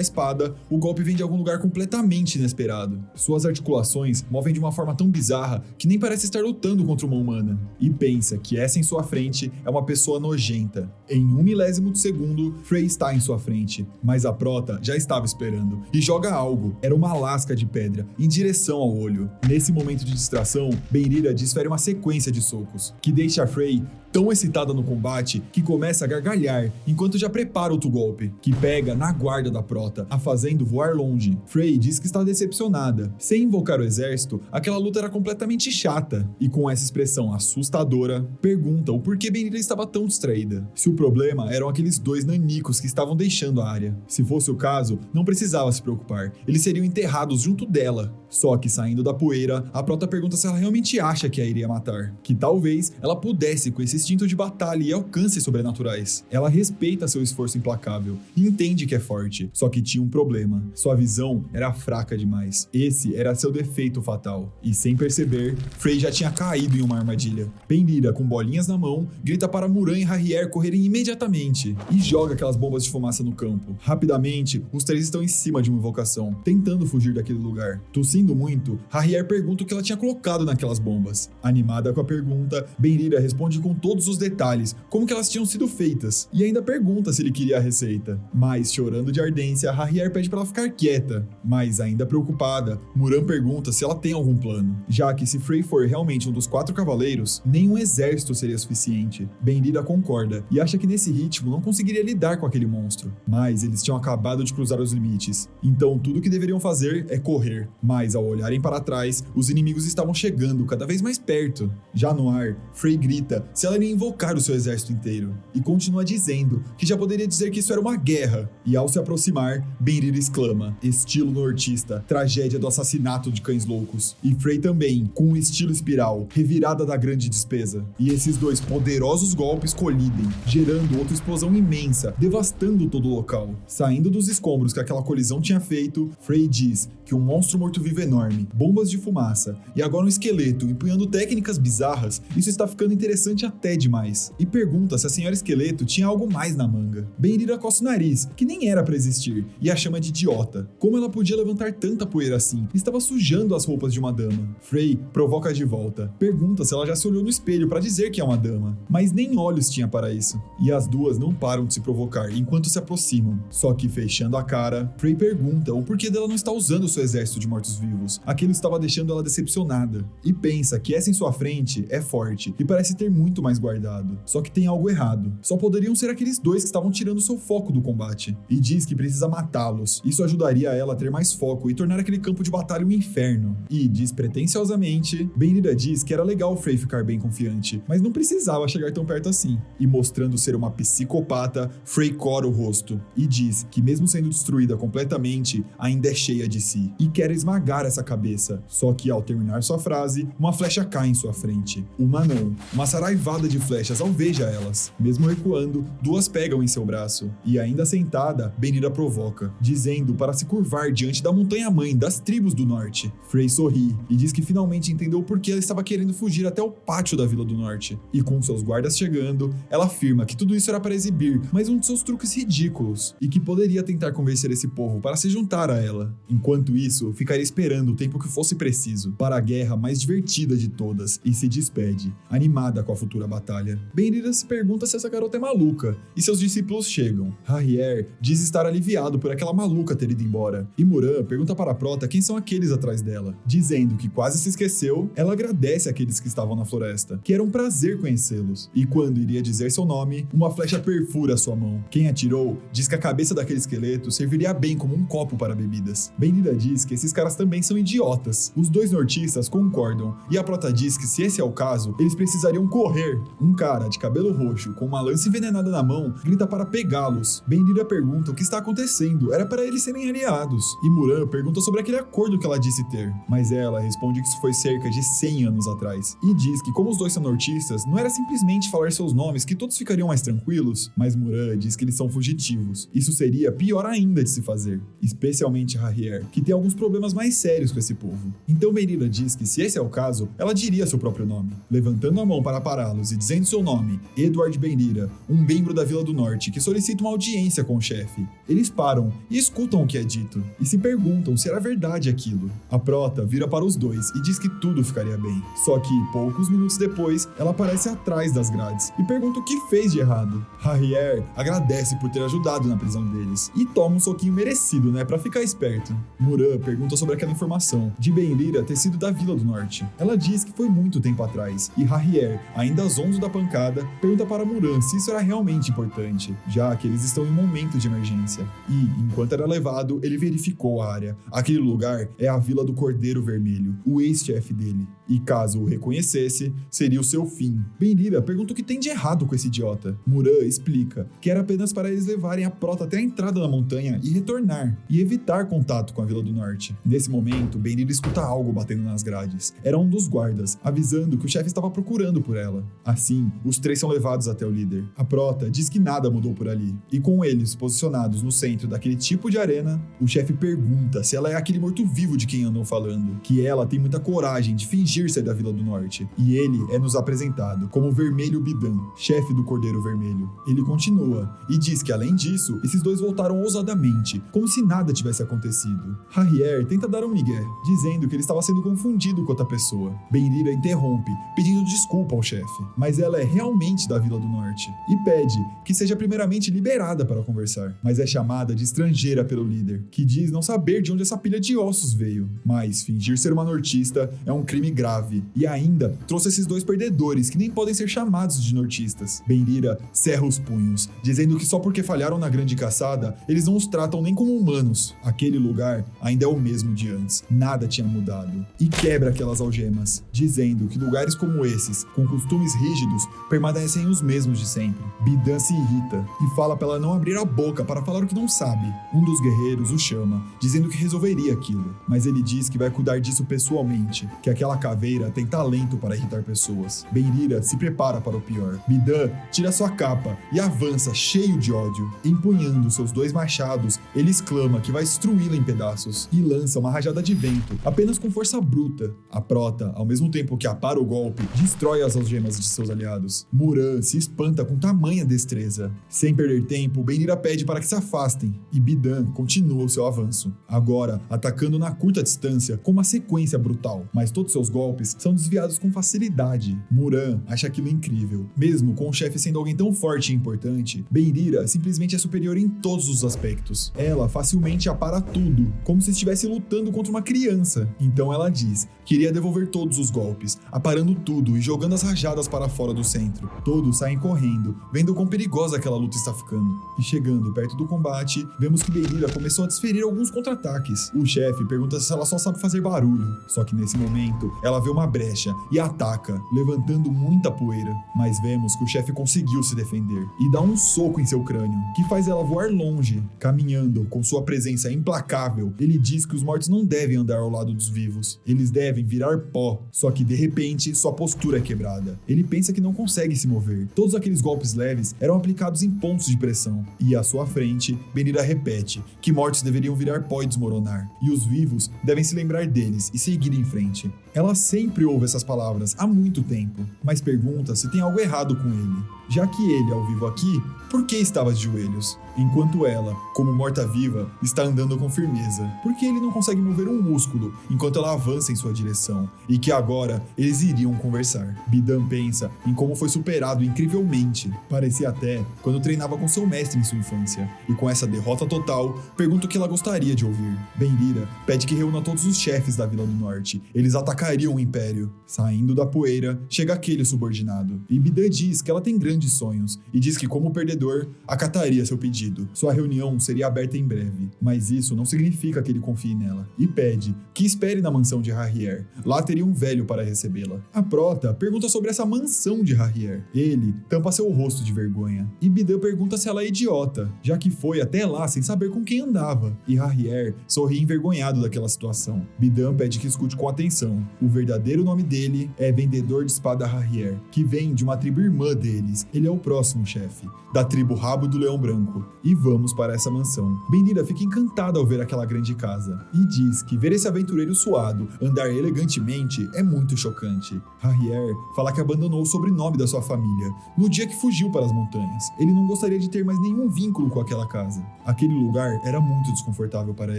[SPEAKER 1] espada, o golpe vem de algum lugar completamente inesperado. Suas articulações movem de uma forma tão bizarra que nem parece estar lutando contra uma humana, e pensa que essa em sua frente é uma pessoa nojenta. Em 1 milésimo de segundo, Frey está em sua frente, mas a Prota já estava esperando e joga algo. Era uma lasca de pedra em direção ao olho. Nesse momento de distração, Benrira desfere uma sequência de socos, que deixa Frey tão excitada no combate que começa a gargalhar enquanto já prepara outro golpe, que pega na guarda da Prota, a fazendo voar longe. Frey diz que está decepcionada. Sem invocar o exército, aquela luta era completamente chata, e com essa expressão assustadora, pergunta o porquê Benrira estava tão distraída. Se o problema eram aqueles 2 nanicos que estavam deixando a área. Se fosse o caso, não precisava se preocupar, eles seriam enterrados junto dela. Só que saindo da poeira, a Prota pergunta se ela realmente acha que a iria matar, que talvez ela pudesse com esse instinto de batalha e alcances sobrenaturais. Ela respeita seu esforço implacável e entende que é forte, só que tinha um problema. Sua visão era fraca demais. Esse era seu defeito fatal. E sem perceber, Frey já tinha caído em uma armadilha. Benrira, com bolinhas na mão, grita para Muran e Harrier correrem imediatamente e joga aquelas bombas de fumaça no campo. Rapidamente, os 3 estão em cima de uma invocação, tentando fugir daquele lugar. Tossindo muito, Harrier pergunta o que ela tinha colocado naquelas bombas. Animada com a pergunta, Benrira responde com todos os detalhes, como que elas tinham sido feitas, e ainda pergunta se ele queria a receita. Mas, chorando de ardência, Harrier pede para ela ficar quieta. Mas, ainda preocupada, Muran pergunta se ela tem algum plano, já que se Frey for realmente um dos 4 cavaleiros, nenhum exército seria suficiente. Benrira concorda, e acha que nesse ritmo não conseguiria lidar com aquele monstro. Mas eles tinham acabado de cruzar os limites, então tudo o que deveriam fazer é correr. Mas, ao olharem para trás, os inimigos estavam chegando cada vez mais perto. Já no ar, Frey grita se ela iria invocar o seu exército inteiro, e continua dizendo que já poderia dizer que isso era uma guerra, e ao se aproximar, Benrira exclama, estilo nortista, tragédia do assassinato de cães loucos, e Frey também, com um estilo espiral, revirada da grande despesa, e esses 2 poderosos golpes colidem, gerando outra explosão imensa, devastando todo o local. Saindo dos escombros que aquela colisão tinha feito, Frey diz que um monstro morto-vivo enorme, bombas de fumaça, e agora um esqueleto empunhando técnicas bizarras, isso está ficando interessante até demais, e pergunta se a senhora esqueleto tinha algo mais na manga. Benrira coça o nariz, que nem era pra existir, e a chama de idiota. Como ela podia levantar tanta poeira assim? Estava sujando as roupas de uma dama. Frey provoca de volta, pergunta se ela já se olhou no espelho pra dizer que é uma dama, mas nem olhos tinha para isso. E as duas não param de se provocar enquanto se aproximam. Só que fechando a cara, Frey pergunta o porquê dela não está usando seu exército de mortos-vivos. Aquilo estava deixando ela decepcionada, e pensa que essa em sua frente é forte e parece ter muito mais guardado. Só que tem algo errado. Só poderiam ser aqueles 2 que estavam tirando seu foco do combate. E diz que precisa matá-los. Isso ajudaria ela a ter mais foco e tornar aquele campo de batalha um inferno. E, despretensiosamente, Benrira diz que era legal Frey ficar bem confiante, mas não precisava chegar tão perto assim. E mostrando ser uma psicopata, Frey cora o rosto e diz que mesmo sendo destruída completamente, ainda é cheia de si. E quer esmagar essa cabeça. Só que ao terminar sua frase, uma flecha cai em sua frente. Uma não, uma saraivada de flechas alveja elas. Mesmo recuando, 2 pegam em seu braço. E ainda sentada, Benira provoca, dizendo para se curvar diante da montanha-mãe das tribos do norte. Frey sorri e diz que finalmente entendeu por que ela estava querendo fugir até o pátio da Vila do Norte. E com seus guardas chegando, ela afirma que tudo isso era para exibir mais um de seus truques ridículos e que poderia tentar convencer esse povo para se juntar a ela. Enquanto isso, ficaria esperando o tempo que fosse preciso para a guerra mais divertida de todas e se despede, animada com a futura batalha. Benira se pergunta se essa garota é maluca e seus discípulos chegam. Harrier diz estar aliviado por aquela maluca ter ido embora e Muran pergunta para Prota quem são aqueles atrás dela. Dizendo que quase se esqueceu, ela agradece àqueles que estavam na floresta, que era um prazer conhecê-los. E quando iria dizer seu nome, uma flecha perfura sua mão. Quem atirou diz que a cabeça daquele esqueleto serviria bem como um copo para bebidas. Benira diz que esses caras também são idiotas. Os 2 nortistas concordam e a Prota diz que se esse é o caso, eles precisariam correr. Um cara de cabelo roxo com uma lança envenenada na mão grita para pegá-los. Benira pergunta o que está acontecendo, era para eles serem aliados. E Muran pergunta sobre aquele acordo que ela disse ter, mas ela responde que isso foi cerca de 100 anos atrás. E diz que como os 2 são nortistas, não era simplesmente falar seus nomes que todos ficariam mais tranquilos, mas Muran diz que eles são fugitivos. Isso seria pior ainda de se fazer, especialmente Harrier, que tem alguns problemas mais sérios com esse povo. Então Benira diz que se esse é o caso, ela diria seu próprio nome, levantando a mão para pará-los e dizendo seu nome, Edward Benira, um membro da Vila do Norte que solicita uma audiência com o chefe. Eles param e escutam o que é dito, e se perguntam se era verdade aquilo. A Prota vira para os 2 e diz que tudo ficaria bem. Só que, poucos minutos depois, ela aparece atrás das grades e pergunta o que fez de errado. Harrier agradece por ter ajudado na prisão deles e toma um soquinho merecido, né, pra ficar esperto. Muran pergunta sobre aquela informação de Benira ter sido da Vila do Norte. Ela diz que foi muito tempo atrás e Harrier, ainda zonzo da pancada, pergunta para Muran se isso era realmente importante, já que eles estão em um momento de emergência. E, enquanto era levado, ele verificou a área. Aquele lugar é a Vila do Cordeiro Vermelho, o ex-chefe dele. E caso o reconhecesse, seria o seu fim. Benira pergunta o que tem de errado com esse idiota. Muran explica que era apenas para eles levarem a Prota até a entrada da montanha e retornar, e evitar contato com a Vila do Norte. Nesse momento, Benira escuta algo batendo nas grades. Era um dos guardas, avisando que o chefe estava procurando por ela. Assim, os 3 são levados até o líder. A Prota diz que nada mudou por ali, e com eles posicionados no centro daquele tipo de arena, o chefe pergunta se ela é aquele morto-vivo de quem andam falando, que ela tem muita coragem de fingir ser da Vila do Norte, e ele é nos apresentado como Vermelho Bidan, chefe do Cordeiro Vermelho. Ele continua e diz que além disso, esses 2 voltaram ousadamente, como se nada tivesse acontecido. Harrier tenta dar um migué, dizendo que ele estava sendo confundido com outra pessoa. Benira interrompe, pedindo desculpa ao chefe, mas ela é realmente da Vila do Norte, e pede que seja primeiramente liberada para conversar, mas é chamada de estrangeira pelo líder, que diz não saber de onde essa pilha de ossos veio. Mas fingir ser uma nortista é um crime grave, e ainda trouxe esses 2 perdedores que nem podem ser chamados de nortistas. Benira cerra os punhos, dizendo que só porque falharam na grande caçada, eles não os tratam nem como humanos. Aquele lugar ainda é o mesmo de antes, nada tinha mudado. E quebra aquelas algemas, dizendo que lugares como esses, com costumes rígidos, permanecem os mesmos de sempre. Bidan se irrita e fala para ela não abrir a boca para falar o que não sabe. Um dos guerreiros o chama, dizendo que resolveria aquilo, mas ele diz que vai cuidar disso pessoalmente, que aquela caveira tem talento para irritar pessoas. Benira se prepara para o pior. Bidan tira sua capa e avança cheio de ódio. Empunhando seus 2 machados, ele exclama que vai destruí-la em pedaços e lança uma rajada de vento, apenas com força bruta. A Prota, ao mesmo tempo que apara o golpe, destrói as algemas de seus aliados. Muran se espanta com tamanha destreza. Sem perder tempo, Benira pede para que se afastem e Bidan continua o seu avanço, agora atacando na curta distância com uma sequência brutal, mas todos seus golpes são desviados com facilidade. Muran acha aquilo incrível. Mesmo com o chefe sendo alguém tão forte e importante, Benira simplesmente é superior em todos os aspectos. Ela facilmente apara tudo, como se estivesse lutando contra uma criança. Então ela diz que iria devolver todos os golpes, aparando tudo e jogando as rajadas para fora do centro. Todos saem correndo, vendo quão perigosa aquela luta está ficando. E chegando perto do combate, vemos que Benira começou a desferir alguns contra-ataques. O chefe pergunta se ela só sabe fazer barulho, só que nesse momento ela vê uma brecha e ataca, levantando muita poeira. Mas vemos que o chefe conseguiu se defender e dá um soco em seu crânio, que faz ela voar longe. Caminhando com sua presença implacável, ele diz que os mortos não devem andar ao lado dos vivos, eles devem virar pó. Só que de repente sua postura é quebrada. Ele pensa que não consegue se mover. Todos aqueles golpes leves eram aplicados em pontos de pressão. E à sua frente, Benira repete que mortos deveriam virar pó e desmoronar, e os vivos devem se lembrar deles e seguir em frente. Ela sempre ouve essas palavras há muito tempo, mas pergunta se tem algo errado com ele. Já que ele é o vivo aqui, por que estava de joelhos? Enquanto ela, como morta-viva, está andando com firmeza. Por que ele não consegue mover um músculo enquanto ela avança em sua direção? E que agora eles iriam conversar. Bidan pensa em como foi superado incrivelmente. Parecia até quando treinava com seu mestre em sua infância. E com essa derrota total, pergunta o que ela gostaria de ouvir. Benira pede que reúna todos os chefes da Vila do Norte. Eles atacariam o Império. Saindo da poeira, chega aquele subordinado. E Bidan diz que ela tem grandes sonhos. E diz que, como perdedor, acataria seu pedido. Sua reunião seria aberta em breve, mas isso não significa que ele confie nela, e pede que espere na mansão de Harrier. Lá teria um velho para recebê-la. A prota pergunta sobre essa mansão de Harrier. Ele tampa seu rosto de vergonha, e Bidan pergunta se ela é idiota, já que foi até lá sem saber com quem andava, e Harrier sorri envergonhado daquela situação. Bidan pede que escute com atenção. O verdadeiro nome dele é Vendedor de Espada Harrier, que vem de uma tribo irmã deles. Ele é o próximo chefe, da tribo Rabo do Leão Branco. E vamos para essa mansão. Benira fica encantada ao ver aquela grande casa e diz que ver esse aventureiro suado andar elegantemente é muito chocante. Harrier fala que abandonou o sobrenome da sua família no dia que fugiu para as montanhas. Ele não gostaria de ter mais nenhum vínculo com aquela casa. Aquele lugar era muito desconfortável para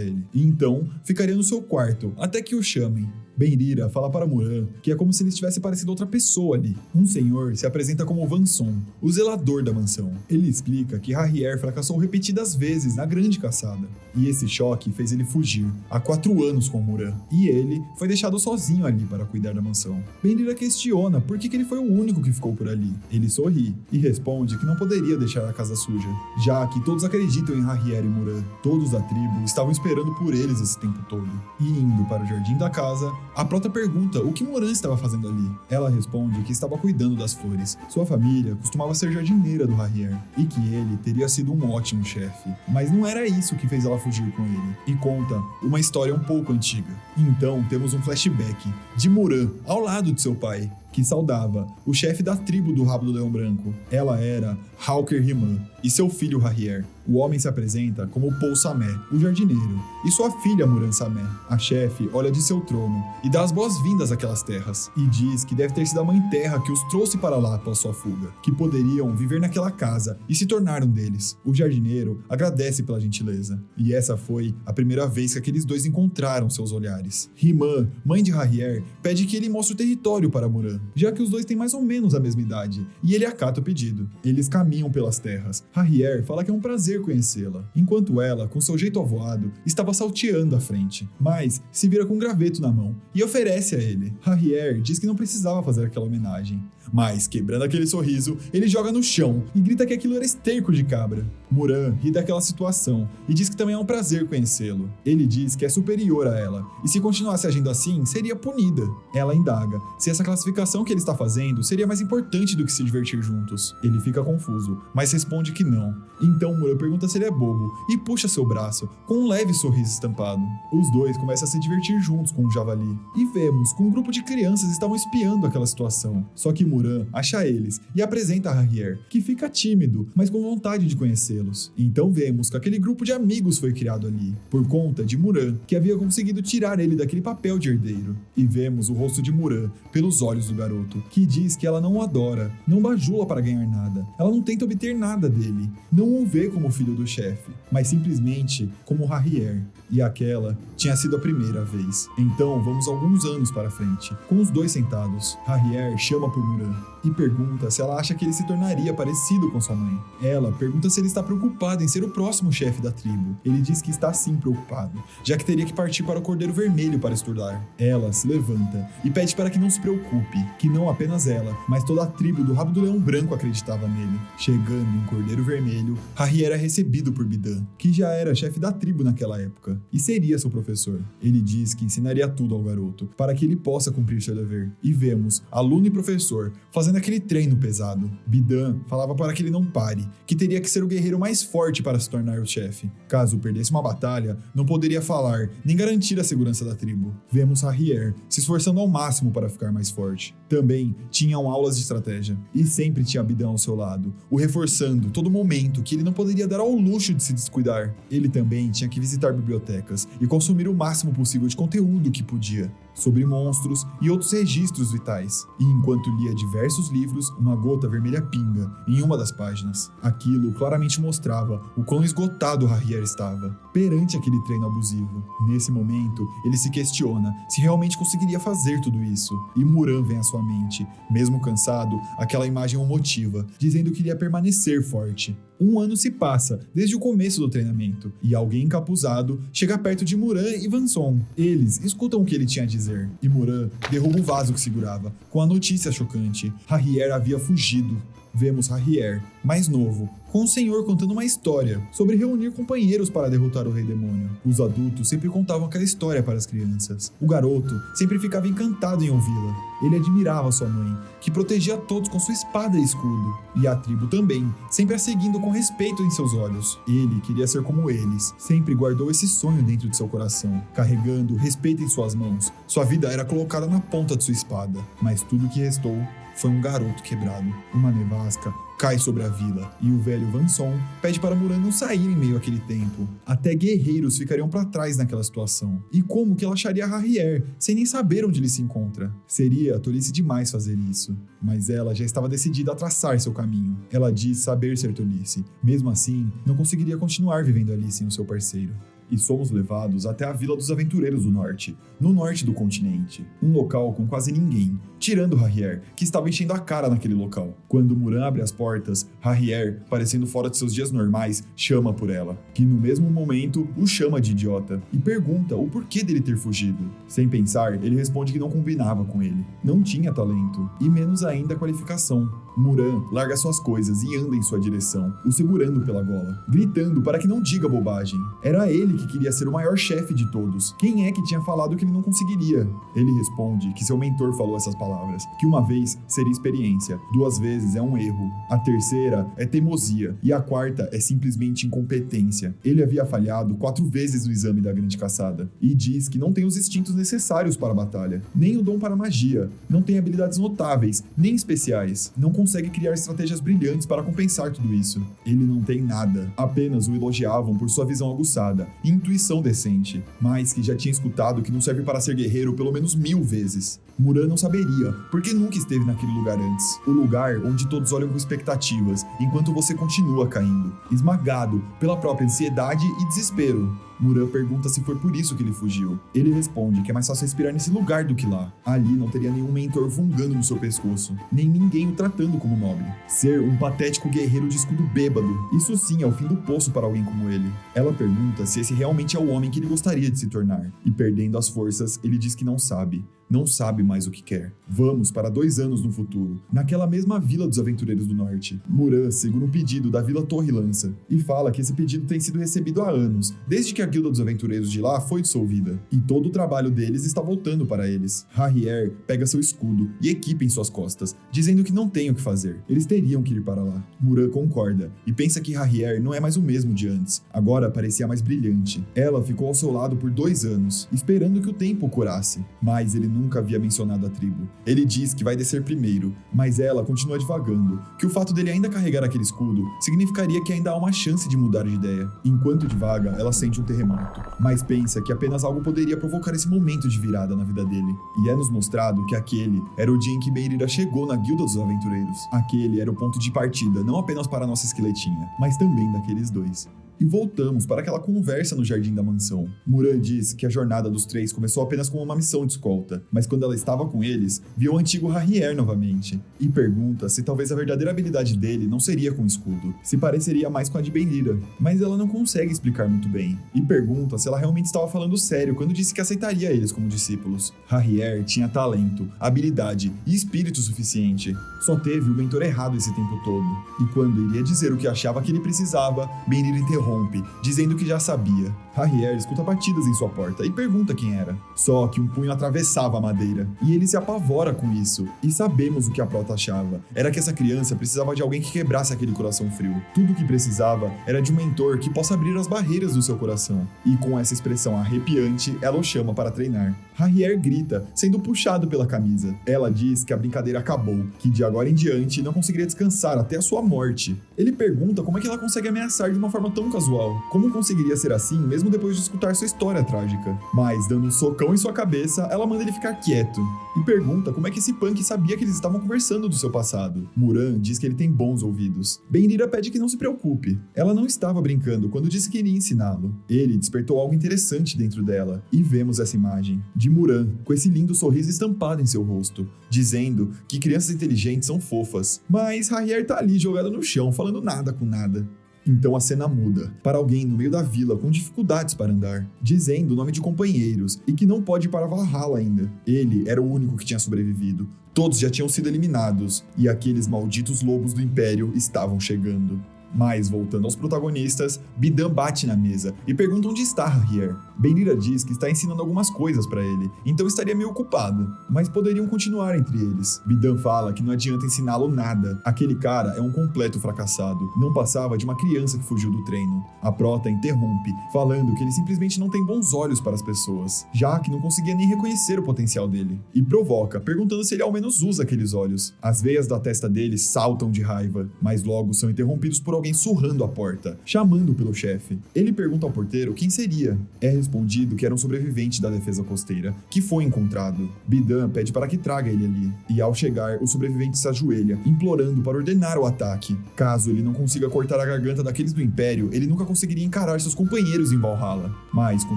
[SPEAKER 1] ele. E então ficaria no seu quarto até que o chamem. Benira fala para Muran que é como se ele estivesse parecido outra pessoa ali. Um senhor se apresenta como Vanson, o zelador da mansão. Ele explica que Harrier fracassou repetidas vezes na grande caçada, e esse choque fez ele fugir há 4 anos com Muran, e ele foi deixado sozinho ali para cuidar da mansão. Benira questiona por que ele foi o único que ficou por ali. Ele sorri e responde que não poderia deixar a casa suja, já que todos acreditam em Harrier e Muran. Todos da tribo estavam esperando por eles esse tempo todo. E indo para o jardim da casa, a prota pergunta o que Muran estava fazendo ali. Ela responde que estava cuidando das flores. Sua família costumava ser jardineira do Harrier e que ele teria sido um ótimo chefe. Mas não era isso que fez ela fugir com ele. E conta uma história um pouco antiga. Então temos um flashback de Muran ao lado de seu pai, que saudava o chefe da tribo do Rabo do Leão Branco. Ela era Hawker Himan e seu filho Harrier. O homem se apresenta como Paul Samé, o jardineiro, e sua filha Muran Samé. A chefe olha de seu trono e dá as boas-vindas àquelas terras, e diz que deve ter sido a Mãe Terra que os trouxe para lá após sua fuga, que poderiam viver naquela casa e se tornar um deles. O jardineiro agradece pela gentileza, e essa foi a primeira vez que aqueles dois encontraram seus olhares. Himan, mãe de Harrier, pede que ele mostre o território para Muran, já que os dois têm mais ou menos a mesma idade, e ele acata o pedido. Eles caminham pelas terras. Harrier fala que é um prazer conhecê-la, enquanto ela, com seu jeito avoado, estava salteando à frente, mas se vira com um graveto na mão e oferece a ele. Harrier diz que não precisava fazer aquela homenagem, mas, quebrando aquele sorriso, ele joga no chão e grita que aquilo era esterco de cabra. Muran ri daquela situação e diz que também é um prazer conhecê-lo. Ele diz que é superior a ela, e se continuasse agindo assim, seria punida. Ela indaga se essa classificação que ele está fazendo seria mais importante do que se divertir juntos. Ele fica confuso, mas responde que não. Então Muran pergunta se ele é bobo e puxa seu braço, com um leve sorriso estampado. Os dois começam a se divertir juntos com o javali. E vemos que um grupo de crianças estavam espiando aquela situação. Só que Muran acha eles e apresenta a Harrier, que fica tímido, mas com vontade de conhecê-los. Então vemos que aquele grupo de amigos foi criado ali, por conta de Muran, que havia conseguido tirar ele daquele papel de herdeiro. E vemos o rosto de Muran pelos olhos do garoto, que diz que ela não o adora, não bajula para ganhar nada, ela não tenta obter nada dele, não o vê como filho do chefe, mas simplesmente como Harrier. E aquela tinha sido a primeira vez. Então vamos alguns anos para frente, com os dois sentados. Harrier chama por Muran e pergunta se ela acha que ele se tornaria parecido com sua mãe. Ela pergunta se ele está preocupado em ser o próximo chefe da tribo. Ele diz que está sim preocupado, já que teria que partir para o Cordeiro Vermelho para estudar. Ela se levanta e pede para que não se preocupe, que não apenas ela, mas toda a tribo do Rabo do Leão Branco acreditava nele. Chegando em Cordeiro Vermelho, Harrier é recebido por Bidan, que já era chefe da tribo naquela época, e seria seu professor. Ele diz que ensinaria tudo ao garoto, para que ele possa cumprir seu dever. E vemos aluno e professor fazendo aquele treino pesado. Bidan falava para que ele não pare, que teria que ser o guerreiro guerreiro mais forte para se tornar o chefe. Caso perdesse uma batalha, não poderia falar, nem garantir a segurança da tribo. Vemos Harrier se esforçando ao máximo para ficar mais forte. Também tinham aulas de estratégia. E sempre tinha Abidan ao seu lado, o reforçando todo momento que ele não poderia dar ao luxo de se descuidar. Ele também tinha que visitar bibliotecas e consumir o máximo possível de conteúdo que podia, sobre monstros e outros registros vitais. E enquanto lia diversos livros, uma gota vermelha pinga em uma das páginas. Aquilo claramente mostrava o quão esgotado Harrier estava perante aquele treino abusivo. Nesse momento, ele se questiona se realmente conseguiria fazer tudo isso. E Muran vem à sua mente. Mesmo cansado, aquela imagem o motiva, dizendo que iria permanecer forte. 1 ano se passa, desde o começo do treinamento, e alguém encapuzado chega perto de Muran e Vanson. Eles escutam o que ele tinha a dizer, e Muran derruba o vaso que segurava, com a notícia chocante. Harrier havia fugido. Vemos Harrier, mais novo, com o senhor contando uma história sobre reunir companheiros para derrotar o Rei Demônio. Os adultos sempre contavam aquela história para as crianças. O garoto sempre ficava encantado em ouvi-la. Ele admirava sua mãe, que protegia todos com sua espada e escudo. E a tribo também, sempre a seguindo com respeito em seus olhos. Ele queria ser como eles. Sempre guardou esse sonho dentro de seu coração, carregando respeito em suas mãos. Sua vida era colocada na ponta de sua espada, mas tudo que restou foi um garoto quebrado. Uma nevasca cai sobre a vila, e o velho Vanson pede para Muran não sair em meio àquele tempo. Até guerreiros ficariam para trás naquela situação. E como que ela acharia Harrier, sem nem saber onde ele se encontra? Seria tolice demais fazer isso. Mas ela já estava decidida a traçar seu caminho. Ela diz saber ser tolice. Mesmo assim, não conseguiria continuar vivendo ali sem o seu parceiro. E somos levados até a Vila dos Aventureiros do Norte, no norte do continente. Um local com quase ninguém, tirando Harrier, que estava enchendo a cara naquele local. Quando Muran abre as portas, Harrier, parecendo fora de seus dias normais, chama por ela, que no mesmo momento o chama de idiota, e pergunta o porquê dele ter fugido. Sem pensar, ele responde que não combinava com ele, não tinha talento, e menos ainda qualificação. Muran larga suas coisas e anda em sua direção, o segurando pela gola, gritando para que não diga bobagem. Era ele que queria ser o maior chefe de todos. Quem é que tinha falado que ele não conseguiria? Ele responde que seu mentor falou essas palavras, que uma vez seria experiência, 2 vezes é um erro, a terceira é teimosia e a quarta é simplesmente incompetência. Ele havia falhado 4 vezes no exame da grande caçada e diz que não tem os instintos necessários para a batalha, nem o dom para a magia, não tem habilidades notáveis, nem especiais, não consegue criar estratégias brilhantes para compensar tudo isso. Ele não tem nada, apenas o elogiavam por sua visão aguçada e intuição decente, mas que já tinha escutado que não serve para ser guerreiro pelo menos 1000 vezes. Muran não saberia, porque nunca esteve naquele lugar antes. O lugar onde todos olham com expectativas, enquanto você continua caindo, esmagado pela própria ansiedade e desespero. Muran pergunta se foi por isso que ele fugiu. Ele responde que é mais fácil respirar nesse lugar do que lá. Ali não teria nenhum mentor fungando no seu pescoço, nem ninguém o tratando como nobre. Ser um patético guerreiro de escudo bêbado, isso sim é o fim do poço para alguém como ele. Ela pergunta se esse realmente é o homem que ele gostaria de se tornar. E perdendo as forças, ele diz que não sabe. Não sabe mais o que quer. Vamos para 2 anos no futuro, naquela mesma Vila dos Aventureiros do Norte. Muran segura um pedido da Vila Torre Lança e fala que esse pedido tem sido recebido há anos, desde que a Guilda dos Aventureiros de lá foi dissolvida, e todo o trabalho deles está voltando para eles. Harrier pega seu escudo e equipa em suas costas, dizendo que não tem o que fazer. Eles teriam que ir para lá. Muran concorda e pensa que Harrier não é mais o mesmo de antes. Agora parecia mais brilhante. Ela ficou ao seu lado por 2 anos, esperando que o tempo o curasse, mas ele nunca havia mencionado a tribo. Ele diz que vai descer primeiro, mas ela continua divagando, que o fato dele ainda carregar aquele escudo significaria que ainda há uma chance de mudar de ideia. Enquanto divaga, ela sente um terremoto, mas pensa que apenas algo poderia provocar esse momento de virada na vida dele. E é nos mostrado que aquele era o dia em que Meirira chegou na Guilda dos Aventureiros. Aquele era o ponto de partida, não apenas para a nossa esqueletinha, mas também daqueles 2. E voltamos para aquela conversa no jardim da mansão. Muran diz que a jornada dos 3 começou apenas com uma missão de escolta, mas quando ela estava com eles, viu o antigo Harrier novamente, e pergunta se talvez a verdadeira habilidade dele não seria com o escudo, se pareceria mais com a de Meirira, mas ela não consegue explicar muito bem, e pergunta se ela realmente estava falando sério quando disse que aceitaria eles como discípulos. Harrier tinha talento, habilidade e espírito suficiente, só teve o mentor errado esse tempo todo, e quando iria dizer o que achava que ele precisava, Meirira interrompe interrompe, dizendo que já sabia. Harrier escuta batidas em sua porta e pergunta quem era. Só que um punho atravessava a madeira, e ele se apavora com isso. E sabemos o que a prota achava. Era que essa criança precisava de alguém que quebrasse aquele coração frio. Tudo o que precisava era de um mentor que possa abrir as barreiras do seu coração. E com essa expressão arrepiante, ela o chama para treinar. Harrier grita, sendo puxado pela camisa. Ela diz que a brincadeira acabou, que de agora em diante não conseguiria descansar até a sua morte. Ele pergunta como é que ela consegue ameaçar de uma forma tão casual. Como conseguiria ser assim mesmo depois de escutar sua história trágica? Mas, dando um socão em sua cabeça, ela manda ele ficar quieto. E pergunta como é que esse punk sabia que eles estavam conversando do seu passado. Muran diz que ele tem bons ouvidos. Benrira pede que não se preocupe. Ela não estava brincando quando disse que iria ensiná-lo. Ele despertou algo interessante dentro dela. E vemos essa imagem de Muran, com esse lindo sorriso estampado em seu rosto, dizendo que crianças inteligentes são fofas. Mas Harrier tá ali jogada no chão, falando nada com nada. Então a cena muda, para alguém no meio da vila com dificuldades para andar, dizendo o nome de companheiros e que não pode ir para Valhalla ainda. Ele era o único que tinha sobrevivido. Todos já tinham sido eliminados, e aqueles malditos lobos do Império estavam chegando. Mas, voltando aos protagonistas, Bidan bate na mesa e pergunta onde está Harrier. Benrira diz que está ensinando algumas coisas para ele, então estaria meio ocupado, mas poderiam continuar entre eles. Bidan fala que não adianta ensiná-lo nada, aquele cara é um completo fracassado, não passava de uma criança que fugiu do treino. A prota interrompe, falando que ele simplesmente não tem bons olhos para as pessoas, já que não conseguia nem reconhecer o potencial dele, e provoca, perguntando se ele ao menos usa aqueles olhos. As veias da testa dele saltam de raiva, mas logo são interrompidos por alguém surrando a porta, chamando pelo chefe. Ele pergunta ao porteiro quem seria. É respondido que era um sobrevivente da defesa costeira, que foi encontrado. Bidan pede para que traga ele ali, e ao chegar, o sobrevivente se ajoelha, implorando para ordenar o ataque. Caso ele não consiga cortar a garganta daqueles do Império, ele nunca conseguiria encarar seus companheiros em Valhalla. Mas, com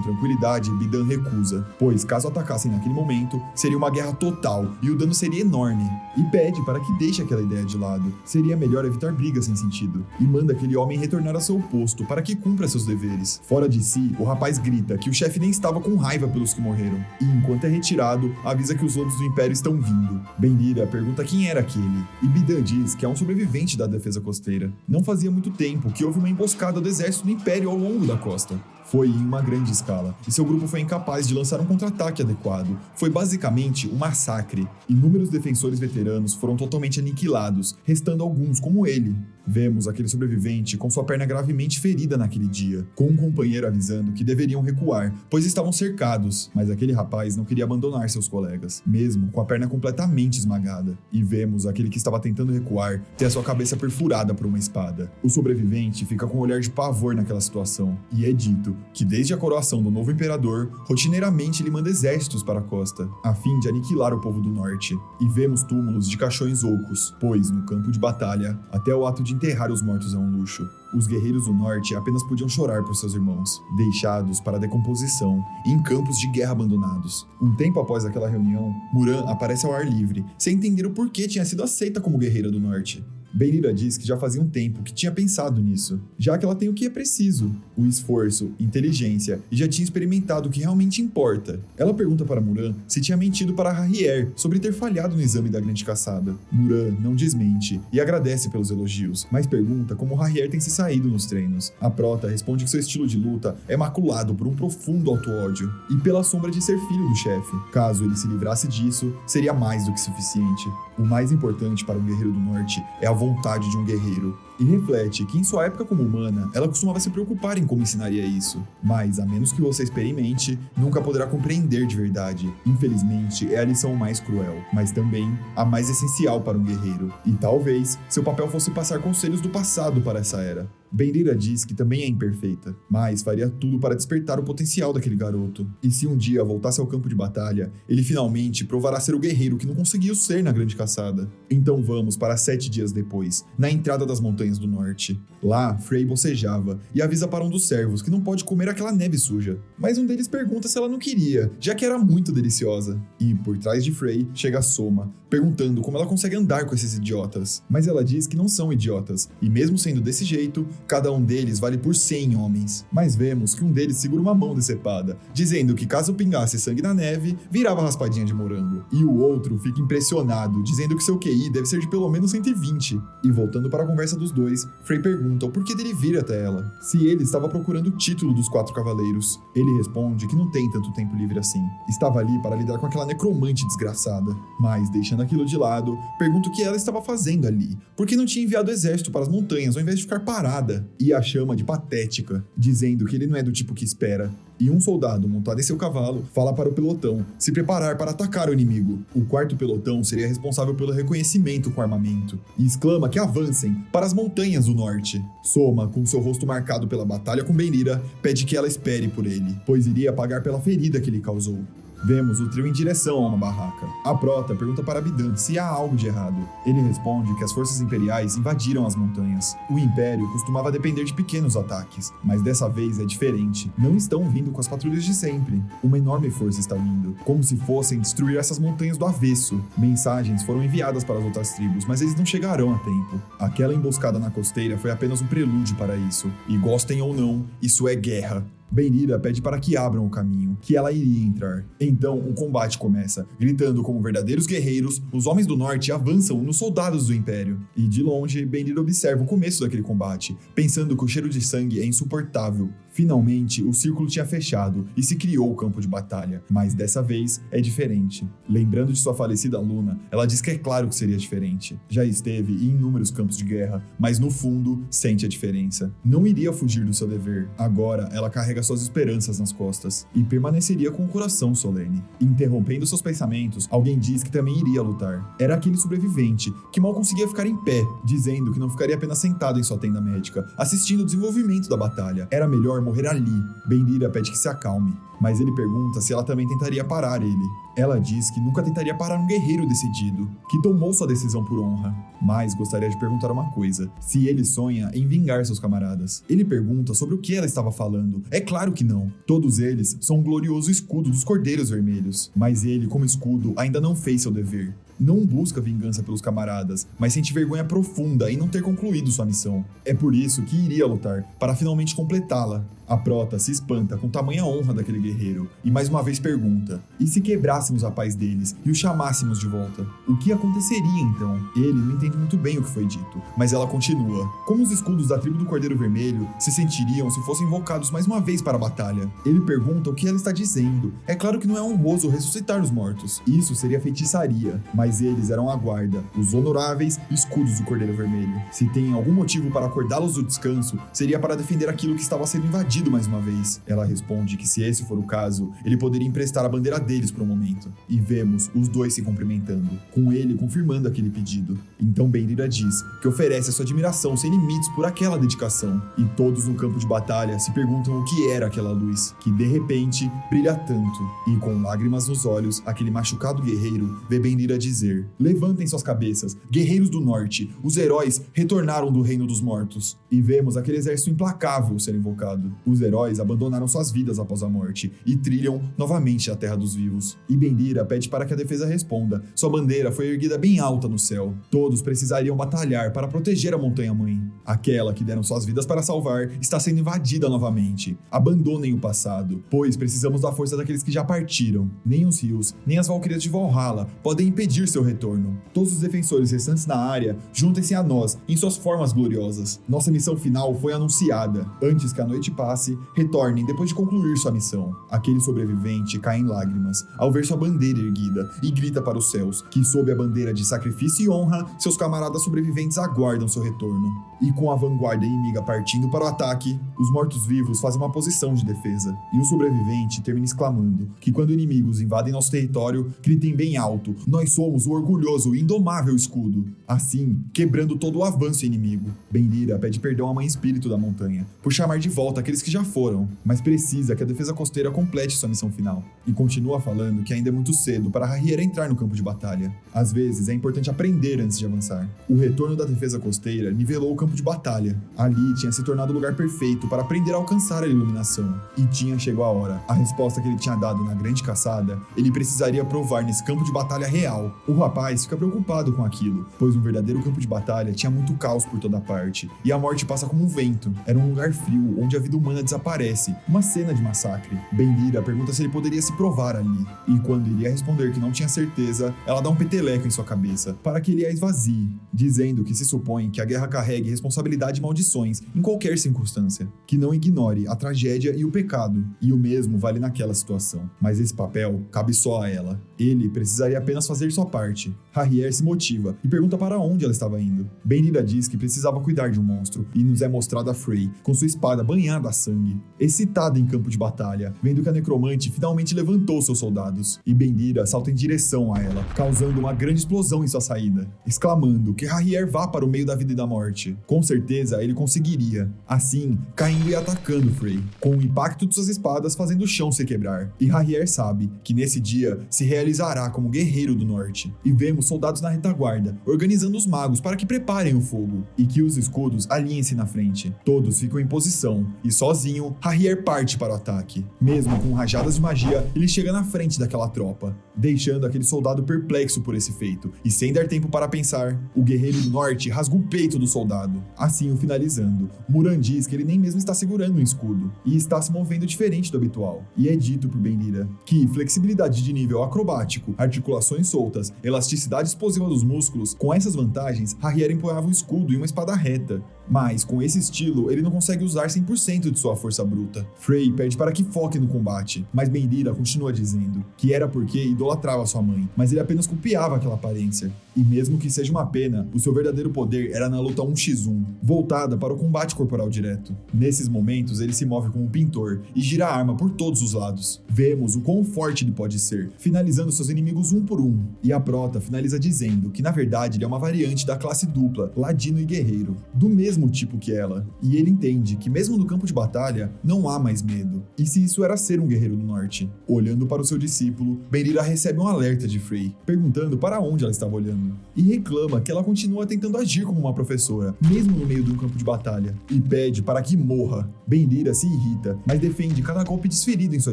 [SPEAKER 1] tranquilidade, Bidan recusa, pois caso atacassem naquele momento, seria uma guerra total, e o dano seria enorme. E pede para que deixe aquela ideia de lado. Seria melhor evitar brigas sem sentido. E manda aquele homem retornar a seu posto para que cumpra seus deveres. Fora de si, o rapaz grita que o chefe nem estava com raiva pelos que morreram. E enquanto é retirado, avisa que os lobos do Império estão vindo. Benrira pergunta quem era aquele. E Bidan diz que é um sobrevivente da defesa costeira. Não fazia muito tempo que houve uma emboscada do exército do Império ao longo da costa. Foi em uma grande escala, e seu grupo foi incapaz de lançar um contra-ataque adequado. Foi basicamente um massacre. Inúmeros defensores veteranos foram totalmente aniquilados, restando alguns como ele. Vemos aquele sobrevivente com sua perna gravemente ferida naquele dia, com um companheiro avisando que deveriam recuar, pois estavam cercados, mas aquele rapaz não queria abandonar seus colegas, mesmo com a perna completamente esmagada. E vemos aquele que estava tentando recuar ter a sua cabeça perfurada por uma espada. O sobrevivente fica com um olhar de pavor naquela situação, e é dito que desde a coroação do novo imperador, rotineiramente ele manda exércitos para a costa, a fim de aniquilar o povo do norte. E vemos túmulos de caixões ocos, pois no campo de batalha, até o ato de enterrar os mortos é um luxo. Os guerreiros do norte apenas podiam chorar por seus irmãos, deixados para a decomposição em campos de guerra abandonados. Um tempo após aquela reunião, Muran aparece ao ar livre, sem entender o porquê tinha sido aceita como guerreira do norte. Benrira diz que já fazia um tempo que tinha pensado nisso, já que ela tem o que é preciso, o esforço, inteligência, e já tinha experimentado o que realmente importa. Ela pergunta para Muran se tinha mentido para Harrier sobre ter falhado no exame da grande caçada. Muran não desmente e agradece pelos elogios, mas pergunta como Harrier tem se saído nos treinos. A prota responde que seu estilo de luta é maculado por um profundo auto-ódio e pela sombra de ser filho do chefe. Caso ele se livrasse disso, seria mais do que suficiente. O mais importante para um guerreiro do norte é a vontade de um guerreiro. E reflete que em sua época como humana, ela costumava se preocupar em como ensinaria isso. Mas, a menos que você experimente, nunca poderá compreender de verdade. Infelizmente, é a lição mais cruel, mas também a mais essencial para um guerreiro. E talvez, seu papel fosse passar conselhos do passado para essa era. Benrira diz que também é imperfeita, mas faria tudo para despertar o potencial daquele garoto. E se um dia voltasse ao campo de batalha, ele finalmente provará ser o guerreiro que não conseguiu ser na grande caçada. Então vamos para 7 dias depois, na entrada das montanhas do norte. Lá, Frey bocejava e avisa para um dos servos que não pode comer aquela neve suja. Mas um deles pergunta se ela não queria, já que era muito deliciosa. E por trás de Frey chega Soma, perguntando como ela consegue andar com esses idiotas. Mas ela diz que não são idiotas, e mesmo sendo desse jeito, cada um deles vale por 100 homens. Mas vemos que um deles segura uma mão decepada, dizendo que caso pingasse sangue na neve, virava raspadinha de morango. E o outro fica impressionado, dizendo que seu QI deve ser de pelo menos 120. E voltando para a conversa dos dois, Frey pergunta o porquê dele vir até ela, se ele estava procurando o título dos 4 cavaleiros. Ele responde que não tem tanto tempo livre assim. Estava ali para lidar com aquela necromante desgraçada. Mas, deixando aquilo de lado, pergunta o que ela estava fazendo ali, porque não tinha enviado o exército para as montanhas ao invés de ficar parada, e a chama de patética, dizendo que ele não é do tipo que espera. E um soldado montado em seu cavalo fala para o pelotão se preparar para atacar o inimigo. O 4º pelotão seria responsável pelo reconhecimento com armamento, e exclama que avancem para as montanhas do norte. Soma, com seu rosto marcado pela batalha com Benira, pede que ela espere por ele, pois iria pagar pela ferida que ele causou. Vemos o trio em direção a uma barraca. A Prota pergunta para Abidan se há algo de errado. Ele responde que as forças imperiais invadiram as montanhas. O Império costumava depender de pequenos ataques, mas dessa vez é diferente. Não estão vindo com as patrulhas de sempre. Uma enorme força está vindo, como se fossem destruir essas montanhas do avesso. Mensagens foram enviadas para as outras tribos, mas eles não chegarão a tempo. Aquela emboscada na costeira foi apenas um prelúdio para isso. E gostem ou não, isso é guerra. Benira pede para que abram o caminho, que ela iria entrar. Então, o combate começa. Gritando como verdadeiros guerreiros, os homens do norte avançam nos soldados do Império. E de longe, Benira observa o começo daquele combate, pensando que o cheiro de sangue é insuportável. Finalmente, o círculo tinha fechado e se criou o campo de batalha. Mas dessa vez, é diferente. Lembrando de sua falecida aluna, ela diz que é claro que seria diferente. Já esteve em inúmeros campos de guerra, mas no fundo, sente a diferença. Não iria fugir do seu dever. Agora, ela carrega suas esperanças nas costas e permaneceria com o coração solene. Interrompendo seus pensamentos, alguém diz que também iria lutar. Era aquele sobrevivente que mal conseguia ficar em pé, dizendo que não ficaria apenas sentado em sua tenda médica, assistindo o desenvolvimento da batalha. Era melhor morrer ali. Benira pede que se acalme, mas ele pergunta se ela também tentaria parar ele. Ela diz que nunca tentaria parar um guerreiro decidido, que tomou sua decisão por honra, mas gostaria de perguntar uma coisa: se ele sonha em vingar seus camaradas. Ele pergunta sobre o que ela estava falando. É claro que não. Todos eles são um glorioso escudo dos Cordeiros Vermelhos, mas ele, como escudo, ainda não fez seu dever. Não busca vingança pelos camaradas, mas sente vergonha profunda em não ter concluído sua missão. É por isso que iria lutar, para finalmente completá-la. A Prota se espanta com tamanha honra daquele guerreiro, e mais uma vez pergunta: e se quebrássemos a paz deles e os chamássemos de volta? O que aconteceria então? Ele não entende muito bem o que foi dito, mas ela continua: como os escudos da tribo do Cordeiro Vermelho se sentiriam se fossem invocados mais uma vez para a batalha? Ele pergunta o que ela está dizendo. É claro que não é honroso ressuscitar os mortos. Isso seria feitiçaria, mas eles eram a guarda, os honoráveis escudos do Cordeiro Vermelho. Se tem algum motivo para acordá-los do descanso, seria para defender aquilo que estava sendo invadido mais uma vez. Ela responde que se esse for o caso, ele poderia emprestar a bandeira deles por um momento. E vemos os dois se cumprimentando, com ele confirmando aquele pedido. Então Benira diz que oferece a sua admiração sem limites por aquela dedicação. E todos no campo de batalha se perguntam o que era aquela luz, que de repente brilha tanto. E com lágrimas nos olhos, aquele machucado guerreiro vê Benira dizer: levantem suas cabeças, guerreiros do norte, os heróis retornaram do reino dos mortos. E vemos aquele exército implacável ser invocado. Os heróis abandonaram suas vidas após a morte e trilham novamente a terra dos vivos. E Benira pede para que a defesa responda. Sua bandeira foi erguida bem alta no céu. Todos precisariam batalhar para proteger a montanha-mãe. Aquela que deram suas vidas para salvar está sendo invadida novamente. Abandonem o passado, pois precisamos da força daqueles que já partiram. Nem os rios, nem as valquírias de Valhalla podem impedir seu retorno. Todos os defensores restantes na área, juntem-se a nós em suas formas gloriosas. Nossa missão final foi anunciada. Antes que a noite passe, retornem depois de concluir sua missão. Aquele sobrevivente cai em lágrimas ao ver sua bandeira erguida e grita para os céus que, sob a bandeira de sacrifício e honra, seus camaradas sobreviventes aguardam seu retorno. E com a vanguarda inimiga partindo para o ataque, os mortos-vivos fazem uma posição de defesa. E o sobrevivente termina exclamando que quando inimigos invadem nosso território, gritem bem alto: nós somos o orgulhoso e indomável escudo. Assim, quebrando todo o avanço inimigo. Benira pede perdão à Mãe Espírito da Montanha por chamar de volta aqueles que já foram, mas precisa que a defesa costeira complete sua missão final. E continua falando que ainda é muito cedo para Harriera entrar no campo de batalha. Às vezes é importante aprender antes de avançar. O retorno da defesa costeira nivelou o campo de batalha. Ali tinha se tornado o lugar perfeito para aprender a alcançar a iluminação. E tinha chegado a hora. A resposta que ele tinha dado na grande caçada, ele precisaria provar nesse campo de batalha real. O rapaz fica preocupado com aquilo, pois um verdadeiro campo de batalha tinha muito caos por toda parte, e a morte passa como um vento. Era um lugar frio, onde a vida humana desaparece. Uma cena de massacre. Bendira pergunta se ele poderia se provar ali, e quando iria responder que não tinha certeza, ela dá um peteleco em sua cabeça, para que ele a esvazie, dizendo que se supõe que a guerra carregue responsabilidade e maldições em qualquer circunstância, que não ignore a tragédia e o pecado, e o mesmo vale naquela situação. Mas esse papel cabe só a ela. Ele precisaria apenas fazer sua parte. Harrier se motiva e pergunta para onde ela estava indo. Bendira diz que precisava cuidar de um monstro, e nos é mostrada Frey, com sua espada banhada a sangue, excitada em campo de batalha, vendo que a necromante finalmente levantou seus soldados, e Bendira salta em direção a ela, causando uma grande explosão em sua saída, exclamando que Harrier vá para o meio da vida e da morte. Com certeza ele conseguiria, assim, caindo e atacando Frey, com o impacto de suas espadas fazendo o chão se quebrar. E Harrier sabe que nesse dia se realizará como guerreiro do norte, e vemos soldados na retaguarda, organizando os magos para que preparem o fogo, e que os escudos alinhem-se na frente. Todos ficam em posição, e sozinho, Harrier parte para o ataque. Mesmo com rajadas de magia, ele chega na frente daquela tropa, deixando aquele soldado perplexo por esse feito, e sem dar tempo para pensar, o guerreiro do norte rasga o peito do soldado, assim o finalizando. Muran diz que ele nem mesmo está segurando um escudo, e está se movendo diferente do habitual, e é dito por Bendira que flexibilidade de nível acrobático, articulações soltas, elasticidade explosiva dos músculos, com essas vantagens, Harrier empunhava um escudo e uma espada reta, mas com esse estilo ele não consegue usar 100% de sua força bruta. Frey pede para que foque no combate, mas Bendira continua dizendo que era porque idolatrava sua mãe, mas ele apenas copiava aquela aparência. E mesmo que seja uma pena, o seu verdadeiro poder era na luta 1x1, voltada para o combate corporal direto. Nesses momentos ele se move como um pintor e gira a arma por todos os lados. Vemos o quão forte ele pode ser, finalizando seus inimigos um por um. E a prota finaliza dizendo que na verdade ele é uma variante da classe dupla, ladino e guerreiro, do mesmo tipo que ela. E ele entende que mesmo no campo de batalha, não há mais medo. E se isso era ser um guerreiro do norte? Olhando para o seu discípulo, Bendira recebe um alerta de Frey, perguntando para onde ela estava olhando. E reclama que ela continua tentando agir como uma professora, mesmo no meio de um campo de batalha, e pede para que morra. Bendira se irrita, mas defende cada golpe desferido em sua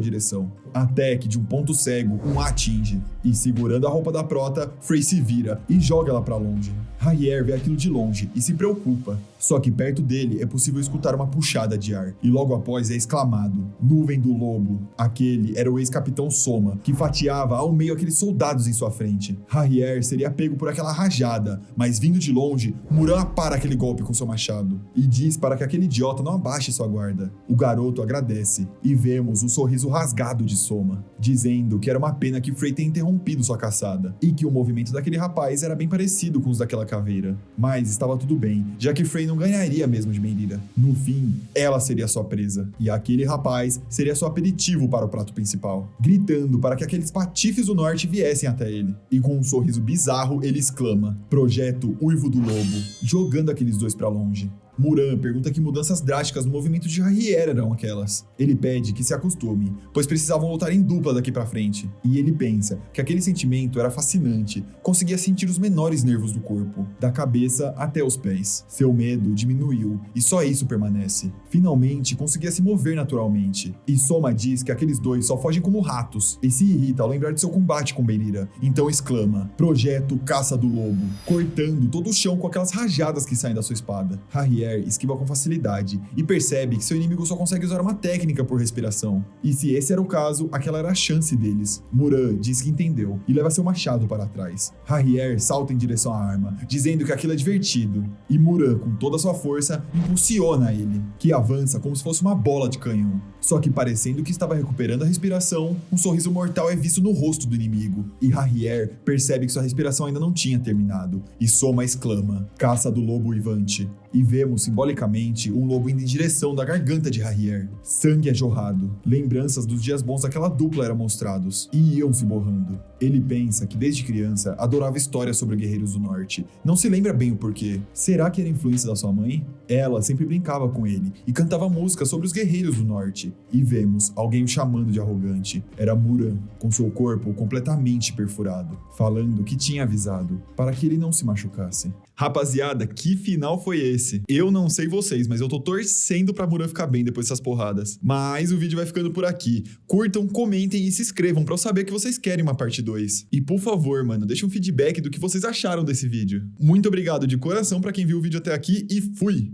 [SPEAKER 1] direção, até que de um ponto cego, um a atinge, e segurando a roupa da prota, Frey se vira e joga ela para longe. Harrier vê aquilo de longe e se preocupa, só que perto dele é possível escutar uma puxada de ar, e logo após é exclamado: Nuvem do Lobo. Aquele era o ex-capitão Soma, que fatiava ao meio aqueles soldados em sua frente. Harrier seria pego por aquela rajada, mas vindo de longe, Muran para aquele golpe com seu machado, e diz para que aquele idiota não abaixe sua guarda. O garoto agradece, e vemos o sorriso rasgado de Soma, dizendo que era uma pena que Frey tenha interrompido sua caçada, e que o movimento daquele rapaz era bem parecido com os daquela caveira. Mas estava tudo bem, já que Frey não ganharia mesmo de Bendira. No fim, ela seria sua presa, e aquele rapaz seria seu aperitivo para o prato principal, gritando para que aqueles patifes do norte viessem até ele. E com um sorriso bizarro, ele exclama: Projeto Uivo do Lobo, jogando aqueles dois para longe. Muran pergunta que mudanças drásticas no movimento de Harrier eram aquelas. Ele pede que se acostume, pois precisavam lutar em dupla daqui pra frente. E ele pensa que aquele sentimento era fascinante, conseguia sentir os menores nervos do corpo, da cabeça até os pés. Seu medo diminuiu, e só isso permanece. Finalmente, conseguia se mover naturalmente. E Soma diz que aqueles dois só fogem como ratos, e se irrita ao lembrar de seu combate com Bendira. Então exclama: Projeto Caça do Lobo, cortando todo o chão com aquelas rajadas que saem da sua espada. Harrier esquiva com facilidade e percebe que seu inimigo só consegue usar uma técnica por respiração. E se esse era o caso, aquela era a chance deles. Muran diz que entendeu e leva seu machado para trás. Harrier salta em direção à arma, dizendo que aquilo é divertido. E Muran, com toda a sua força, impulsiona ele, que avança como se fosse uma bola de canhão. Só que parecendo que estava recuperando a respiração, um sorriso mortal é visto no rosto do inimigo. E Harrier percebe que sua respiração ainda não tinha terminado. E Soma exclama: Caça do Lobo Uivante. E vemos simbolicamente um lobo indo em direção da garganta de Harrier. Sangue é jorrado. Lembranças dos dias bons daquela dupla eram mostrados e iam se borrando. Ele pensa que desde criança adorava histórias sobre guerreiros do norte. Não se lembra bem o porquê. Será que era influência da sua mãe? Ela sempre brincava com ele e cantava músicas sobre os guerreiros do norte. E vemos alguém o chamando de arrogante. Era Muran, com seu corpo completamente perfurado, falando que tinha avisado para que ele não se machucasse. Rapaziada, que final foi esse? Eu não sei vocês, mas eu tô torcendo pra Muran ficar bem depois dessas porradas. Mas o vídeo vai ficando por aqui. Curtam, comentem e se inscrevam pra eu saber que vocês querem uma parte 2. E por favor, mano, deixem um feedback do que vocês acharam desse vídeo. Muito obrigado de coração pra quem viu o vídeo até aqui e fui!